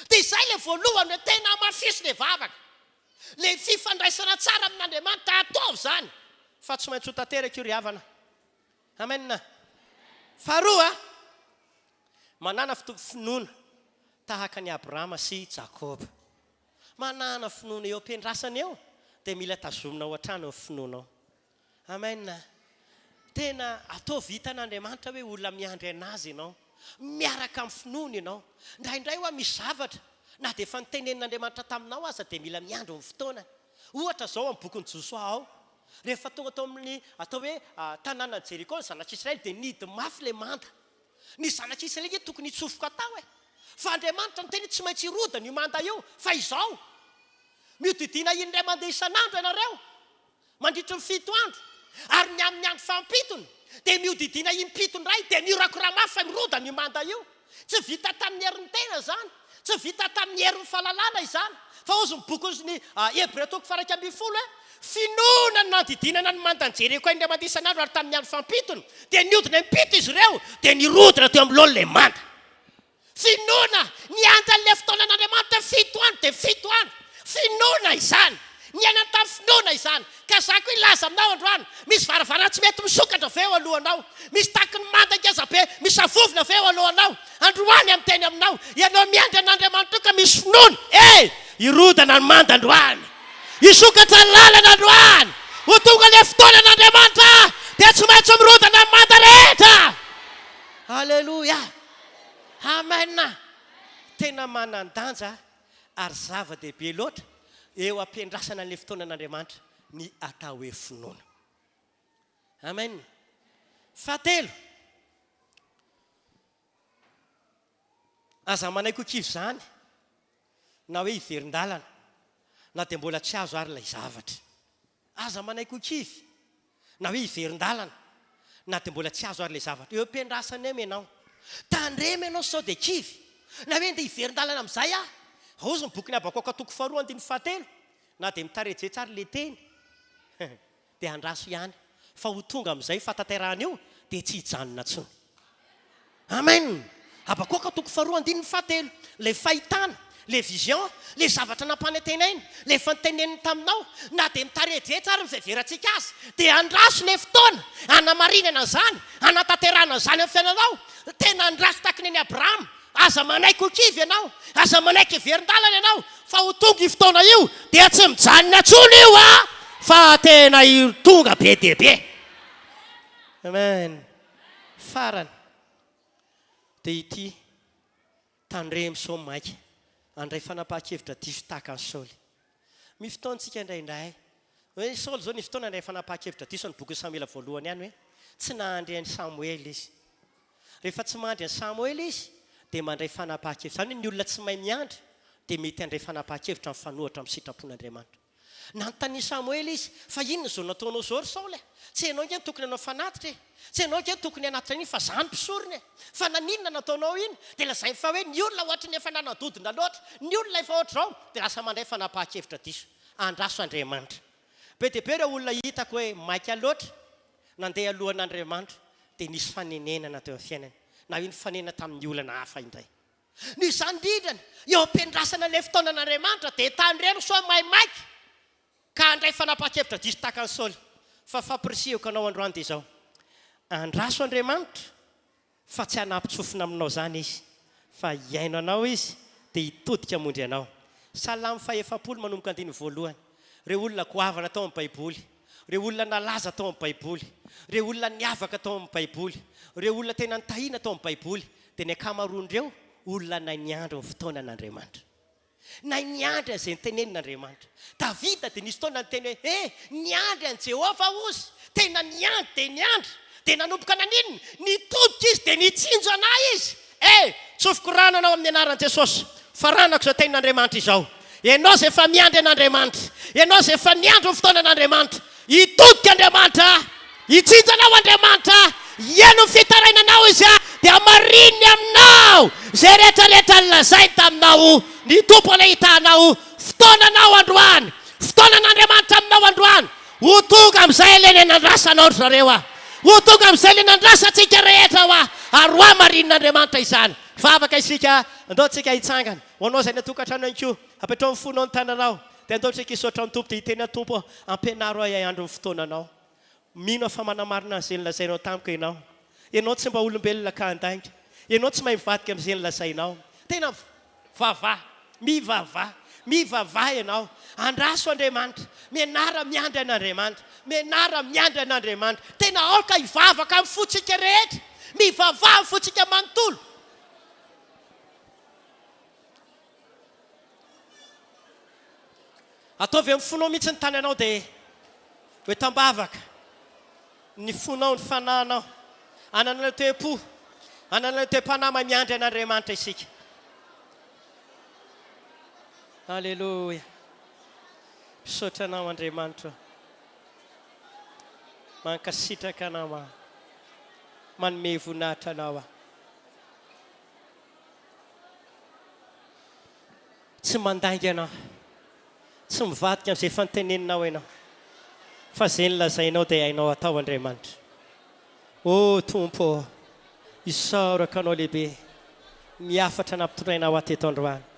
dia izay le voalohany hoe tena mafisy le vavaka le fifandraisana tsara amin'Andriamanitra ataovy zany fa tsy maintsy ho tanteraka io ry havana. Amen. Faharoa manana finoana tahaka ny Abrahama sy Jakoba. Manana finoana eo am-pendrasana eo dia mila tazomina ao an-trano ny finoanao. Amen. Tena atao vita n'Andriamanitra hoe olona miandry anazy ianao, miaraka amin'ny finoana ianao. Indraindray hoa misy zavatra na dia efa nitenen'Andriamanitra taminao aza dia mila miandry amin'ny fotoana. Ohatra zao amin'ny bokin'ny Josoa ao, rehefa tonga tao amin'ny atao hoe tanàna Jeriko ny zanak'Israely dia nidy mafy le manda. Ny zanak'Israely tokony hitsofoka tao fa Andriamanitra ny teny tsy maintsy hirodana io manda io. Fa izao miodidiana indray mandeha isan'andro ianareo mandritra ny 7 andro ary ny amin'ny andro fampitony dia miodidiana impitony ray dia mirakora mafy fa mirodana io manda io. Tsy vita tamin'ny herin'ny tena zany, tsy vita tamin'ny herin'ny fahalalana izany, fa ozy ny bokon'ny Hebreo toko 12 hoe finoana ny nandidinana ny mandan'ny Jeriko indray mandeha isan'andro ary tamin'ny andro fampitony dia niodina impito izy ireo dia nirodana teo amin'ny lolo le manda. Finoana niandra le fotoanan'Andriamanitra 7 andro dia 7 andro. Finoana izany, niaina tamin'ny finoana izany. Ka za koa ilaza aminao androany, misy varavarana tsy mety misokatra avy eo alohanao, misy taky ny manda ngeza be, misy avovona avy eo alohanao. Androany amin'ny teny aminao, ianao miandry an'Andriamanitra ka misy finoana. Irodana ny manda androany, isokatra ny lalana androany. Ho tonga le fotoanan'Andriamanitra dia tsy maintsy mirodana ny manda rehetra. Halleluja. Amen. Tena manan-danja ary zava-dehibe loatra eo ampiandrasana an'ilay fotoanan'Andriamanitra ny atao hoe finoana. Amen. Fahatelo, aza manaiky ho kivy zany na hoe hiverin-dalana na dia mbola tsy azo ary ilay zavatra. Aza manaiky ho kivy na hoe hiverin-dalana na dia mbola tsy azo ary ilay zavatra. Eo ampiandrasana eo ianao, tandrema ianao sao dia kivy na hoe ndeha hiverin-dalana amin'izay ozy ny bokin'ny Abakoka toko 4:7 na dia mitareje tsara le teny dia andraso ihany fa ho tonga amin'izay fatanterahana io dia tsy hijanona tsony. Amen. Abakoka toko 4:7 le fahitana, le vision, le zavatra nampanentenainy, le fanteneniny taminao na dia mitareje tsara miveverantsika azy dia andraso le fotoana hanamarinana izany, hanatanterahana izany amin'ny fiainanao. Tena andraso taky ny Abrahama. Aza manaiky ho kivy ianao, aza manaiky hiverin-dalana ianao, fa ho tonga io fotoana io dia tsy mijanona tsony io fa tena tonga be dia be. Amen. Farany dia ity tandremo sao maika andray fanapahan-kevitra diso tahaka ny Saoly. Mi fotoantsika indraindray hoe Saoly zao ny fotoana andray fanapahan-kevitra diso ny boky Samuela voalohany ihany hoe tsy nahandry any Samuel izy. Rehefa tsy mandry any Samuel izy dia mandray fanapahan-kevitra. Zany ny olona tsy mahay miandry dia mety handray fanapahan-kevitra amin'ny fanohatra amin'ny sitrapon'Andriamanitra. Nanontany Samuel izy fa inona zao nataonao zao ry Saoly? Tsy hainao nge tokony anao fanatitra tsy hainao nge tokony anatitra iny fa zany mpisorony fa naninona nataonao iny? Dia lazainy fa hoe ny olona ohatra ny efa nanadodina loatra, ny olona efa ohatra zao dia lasa mandray fanapahan-kevitra diso. Andraso Andriamanitra. Be dia be ireo olona hitako hoe maika loatra nandeha alohan'Andriamanitra dia nisy fanenenana teo amin'ny fiainany. Na iny fanenana tamin'ny olana hafa indray. Ny izany indrindrany eo ampiandrasana ilay fotoanan'Andriamanitra dia tandremo sao maimaiky ka andray fanapahan-kevitra diso tahaka ny Saoly. Fa fampirisihako anao androany dia izao. Andraso Andriamanitra fa tsy hanampitsofina aminao zany izy, fa hiaino anao izy dia hitodika mondry anao. Salamo 5 manomboka 1 reo olona goavana tao amin'ny Baiboly, reo olona nalaza tao amin'ny Baiboly, reo olona niavaka tao amin'ny Baiboly, reo olona tena nitahina tao amin'ny Baiboly dia ny akamaroan'ireo olona na niandro amin'ny fotoanan'Andriamanitra. Na niandry an'izay nitenenin'Andriamanitra. Davida dia nisy fotoana niteny hoe niandry an'i Jehova ozy, tena niandry dia niandry dia nanomboka naninona? Nitodika izy dia nitsinjo anahy izy. Tsofoko rano anao amin'ny anaran'i Jesosy. Faranako izao tenin'Andriamanitra izao. Ianao izay efa miandry an'Andriamanitra, ianao izay efa niandry amin'ny fotoanan'Andriamanitra, hitodika Andriamanitra, hitsinjo anao Andriamanitra, ieno fitarainanao izy dia marininy aminao izay rehetrarehetra nolazainy taminao ny tompo ilay hitanao. Fotoananao androany, fotoanan'Andriamanitra aminao androany. Ho tonga amin'izay ilay nandrasanao ry zareo ho tonga amin'izay ilay nandrasantsika rehetra ary ho marin'Andriamanitra izany. Fa afaka isika andao tsika hitsangana hoanao zay natokantrano anko apetrao amin'ny fonao ny tananao dia andao tsika isotra ny tompo dia hiteny tompo ampianaro ay andro ny fotoananao mino fa manamarina an'izay nylazainao tamiko ianao tsy mba olombelona ka andainga ianao tsy mahay mivadika amin'izay nylazainao tena mivavah ianao andraso Andriamanitra mianara miandry an'Andriamanitra mianara miandry an'Andriamanitra tena aoka hivavaka amin'ny fotsika rehetra mivavah amin'ny fotsika manontolo ataovy amin'ny fonao mihitsy ny tany anao dia hoe tambavaka ny fonao ny fanahinao anana toe-po anana toe-panama miandry an'Andriamanitra isika Alleluia misaotra anao Andriamanitra mankasitraka anao manome voninahitra anao tsy mandainga anao tsy mivadika amin'izay fanoteneninao ianao fa izay nylazainao dia hainao atao Andriamanitra o tompo isaoraka anao lehibe miafatra nampitondrainao ateto androany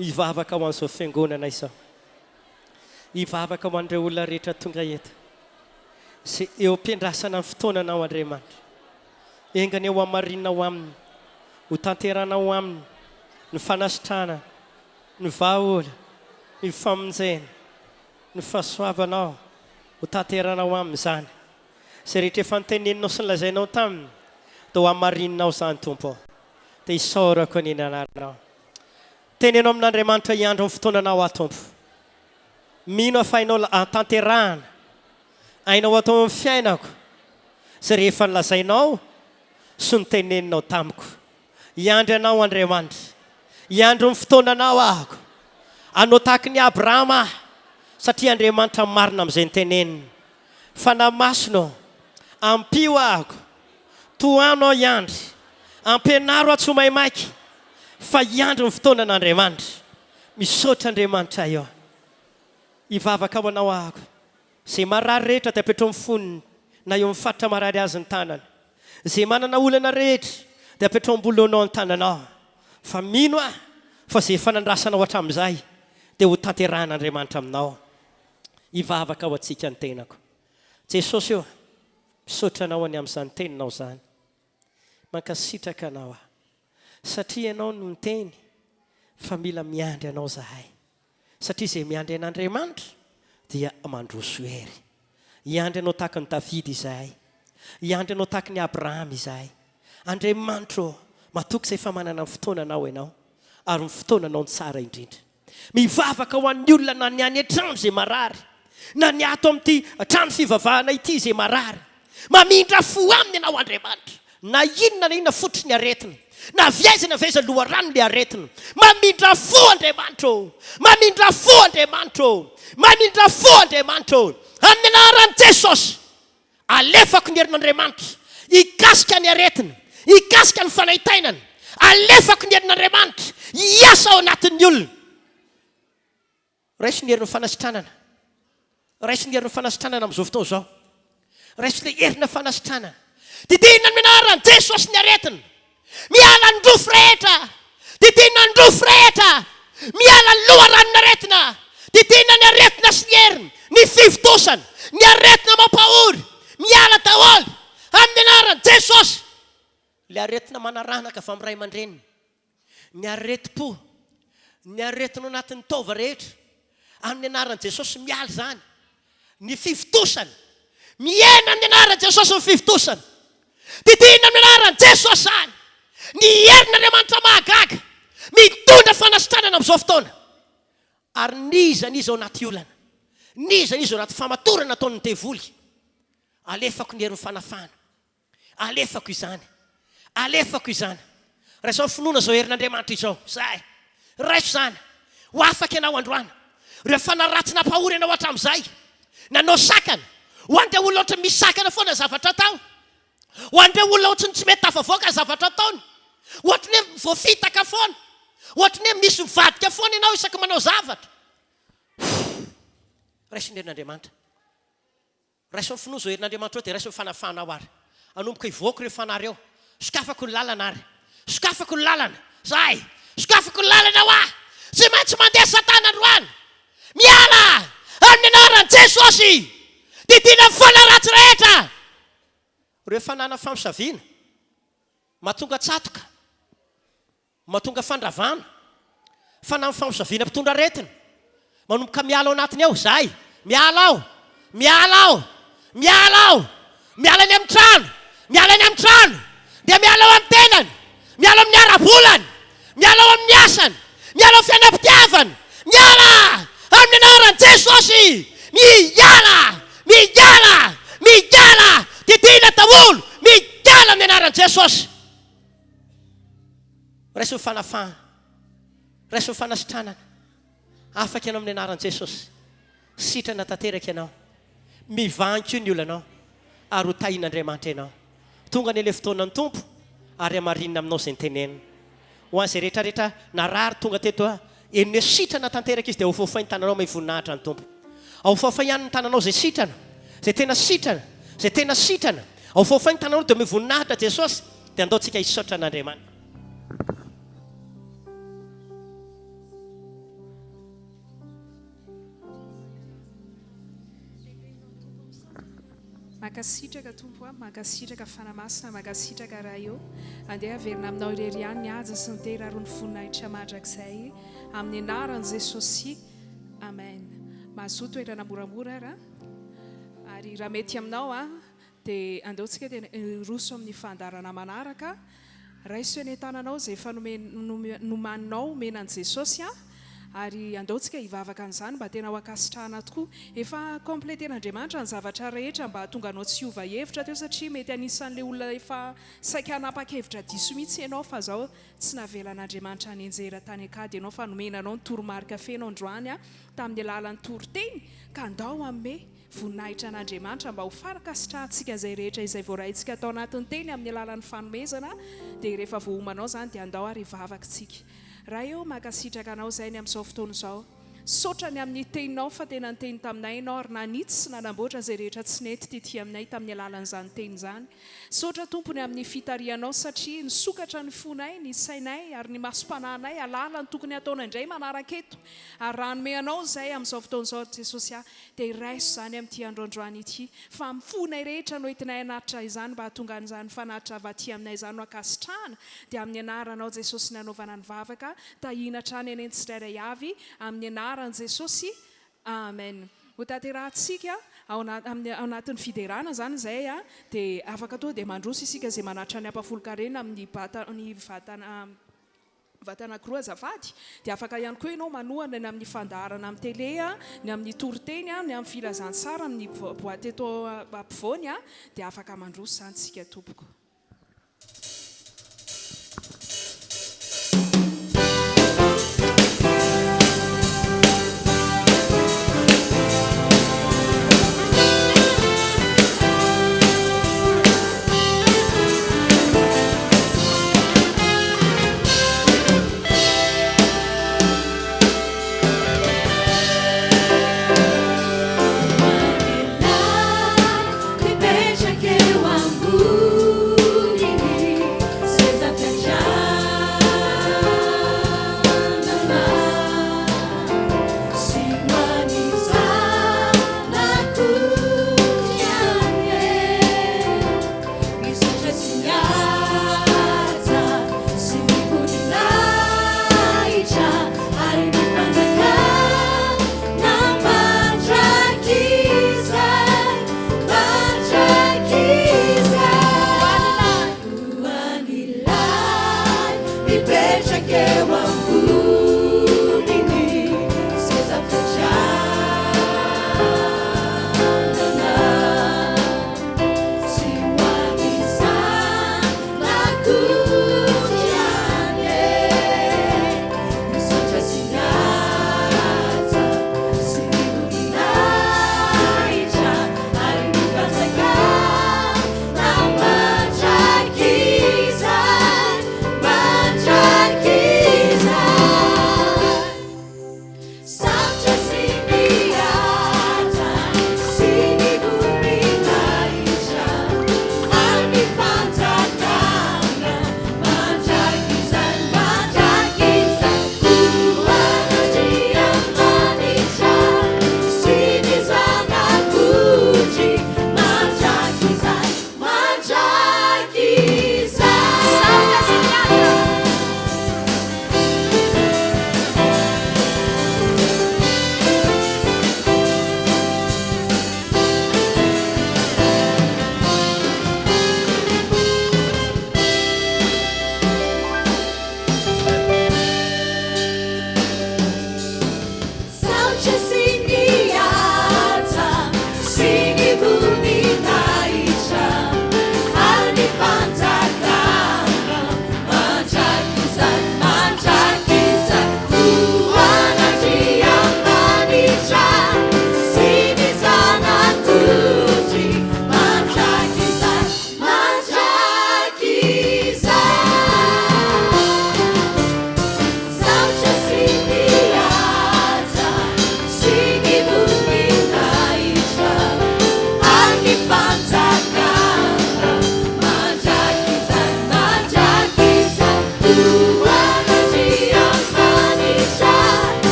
hivavaka ho an'izao fiangonana izao hivavaka ho an'ireo olona rehetra tonga eto izay eo am-piandrasana amin'ny fotoananao Andriamanitra engany eo amarinao aminy ho tanteranao aminy ny fanasitrana ny vahaola ny famonjena ny fahasoavanao ho tanteranao amin'izany izay rehetra efa noteneninao sy nylazainao taminy dia ho amarinao izany tompo dia isaorako ny anaranao tenenao amin'Andriamanitra hiandro amin'ny fotoananao tompo mino fa hainao tanterahana hainao atao amin'ny fiainako izay rehefa nylazainao sy noteneninao tamiko hiandry anao Andriamanitra hiandro amin'ny fotoananao ahako anao tahaka ny Abrahama satria Andriamanitra marina amin'izay noteneniny fa namasonao ampio ahako toanao hiandry ampianaro atsy ho maimaiky fa hiandry ny fotoanan'Andriamanitra misaotra Andriamanitra io hivavaka ao anao ahako izay marary rehetra dia apetro amin'ny foniny na eo amin'ny faritra marary azy ny tanana izay manana olana rehetra dia apetro ambolonao ny tananao fa mino fa izay fanandrasanao hatramin'izay dia ho tanteran'Andriamanitra aminao hivavaka ao antsika ny tenako Jesosy io misaotra anao any amin'izany teninao izany mankasitraka anao satria ianao no niteny fa mila miandry anao zahay satria izay miandry an'Andriamanitra dia mandroso hery hiandry anao tahaka ny Davidy izahay hiandry anao tahaka ny Abrahama izahay Andriamanitra matoky izay fa manana ny fotoananao ianao ary ny fotoananao ny tsara indrindra mivavaka ho an'ny olona na ny any an-trano izay marary na ny ato amin'ity trano fivavahana ity izay marary mamindra fo aminy ianao Andriamanitra na inona fototry ny aretina na viaizana loharano le aretina mamindra fo Andriamanitra mamindra fo Andriamanitra mamindra fo Andriamanitra amin'ny anaran'i Jesosy alefako ny herin'Andriamanitra hikasika ny aretina hikasika ny fanaitainana alefako ny herin'Andriamanitra hiasa ao anatin'ny olona raiso ny herin'ny fanasitranana raiso ny herin'ny fanasitranana amin'izao fotoana izao raiso ny herina fanasitranana didinina amin'ny anaran'i Jesosy ny aretina miala ny rofo rehetra didinina ny rofo rehetra miala ny loharanon'aretina didinina ny aretina sy ny heriny ny fivitosana ny aretina mampahory miala daholo amin'ny anaran'i Jesosy le aretina manaranaka fa amin'ny ray aman-dreniny ny areti-po ny aretina anatin'ny taova rehetra amin'ny anaran'i Jesosy miala zany ny fivitosana miaina amin'ny anaran'i Jesosy ny fivitosana didinina amin'ny anaran'i Jesosy zany ny herin'Andriamanitra mahagaga mitondra fanasitranana amin'izao fotoana ary niza ao anaty olana niza ao anaty famatorana ataon'ny devoly alefako ny herin'ny fanafana alefako izany raiso finoana zao herin'Andriamanitra izao zahay raiso zany ho afaka ianao androana rehefa naratsina pahory ianao hatramin'izay nanao sakana ho andreo olona ohatra misakana foana zavatra tao ho andreo olona ohatra ny tsy mety tafavoaka zavatra ataony ohatra ny hoe voafitaka foana ohatra ny hoe misy mivadika foana ianao isaky manao zavatra raiso ny herin'Andriamanitra raiso ny finoana zao herin'Andriamanitra eo dia raiso ny fanafanao ary anomboka hivoaka ireo fanareo sokafako ny lalana ary sokafako ny lalana zay sokafako lalana ho tsy maintsy mandeha satana androany miala amin'ny anaran'i Jesosy didina mifana ratsy rehetra reo fanana famosavina mahatonga tsatoka mahatonga fandravana fanamy famosavina mpitondra aretina manomboka miala ao anatiny ao zay miala ao miala ao miala ao miala any amin'ny trano miala any amin'ny trano dia miala ao amin'ny tenany miala amin'ny ara-bolany miala ao amin'ny asany miala ao fiainam-pitiavany miala amin'ny anaran'i Jesosy miala miala miala didina daholo miala amin'ny anaran'i Jesosy raisy mifanafahana raisy mifanasitranana afaka ianao amin'ny anaran'i Jesosy sitrana tanteraka ianao mivanky io ny olanao ary ho tahin'Andriamanitra ianao tonga ny le fotoanan'ny tompo ary amarinina aminao izay nytenenina ho an'izay rehetrarehetra narary tonga teto eny sitrana tanteraka izy dia ao fofay ny tananao may voninahitra ny tompo ao fofay ihany ny tananao izay sitrana izay tena sitrana izay tena sitrana ao fofay ny tananao dia may voninahitra Jesosy dia andaontsika hisaotra an'Andriamanitra makasitraka tompo makasitraka fanamasina makasitraka raha eo andeha averina aminao irery ihany ny aja sy ny tera ary ny voninahitra mandrakizay amin'ny anaran'i Jesosy amen mazoto toerana moramora raha ary raha mety aminao dia andeontsika dia roso amin'ny fandarana manaraka raiso eny tananao izay efa nomaninao menan'i Jesosy ary andaontsika hivavaka an'izany mba tena ho akasitrahana tokoa efa kompleten'Andriamanitra ny zavatra rehetra mba hatonga anao tsy hiova hevitra teo satria mety anisan'ilay olona efa saika hanapa-kevitra diso mihitsy ianao fa zao tsy navelan'Andriamanitra ny anjera tany akady ianao fa nomenanao ny toromarika fenao androany tamin'ny alalan'ny toroteny ka andao amin'ny voninahitra an'Andriamanitra mba ho farakasitrahantsika izay rehetra izay voarahintsika atao anatin'ny teny amin'ny alalan'ny fanomezana dia rehefa vohomanao zany dia andao ary hivavakantsika raha eo makasitraka anao zay ny amin'izao fotoana izao sotra ny amin'ny teninao fa tena ny teny taminay ianao ary nanitsy sy nanamboatra izay rehetra tsy nety tetỳ aminay tamin'ny alalan'izany teny izany sotra tompony amin'ny fitarianao satria nisokatra ny fonay ny sainay ary ny masom-panahinay alala ny tokony ataonay indray manaraka eto ary raha nome anao izay amin'izao fotoana izao Jesosy dia iraiso izany amin'ity androandroany ity fa mifonay rehetra no entinay anatitra izany mba hahatonga an'izany fanatitra avy aty aminay izany no akasitrahana dia amin'ny anaranao Jesosy nanaovana ny vavaka tahina hatrany eny tsirairay avy amin'ny anaran'i Jesosy amen ho tanterahantsika ao anatin'ny fiderana zany izay dia afaka atao dia mandroso isika izay manatra ny ampafolon-karena amin'ny vatana kiro azafady dia afaka ihany koa ianao manohana ny amin'ny fandarana amin'ny télé ny amin'ny toroteny ny amin'ny filazantsara amin'ny boîte eto ampovoany dia afaka mandroso zany sika tompoko Beija que eu amo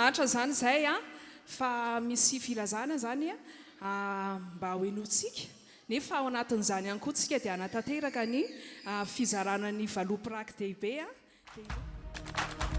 andriamanitra zany zay a fa misy filazana zany mba hoenotsika nefa ao anatin'izany ihany koa tsika dia anatanteraka ny fizarana ny valopy raky dehibe a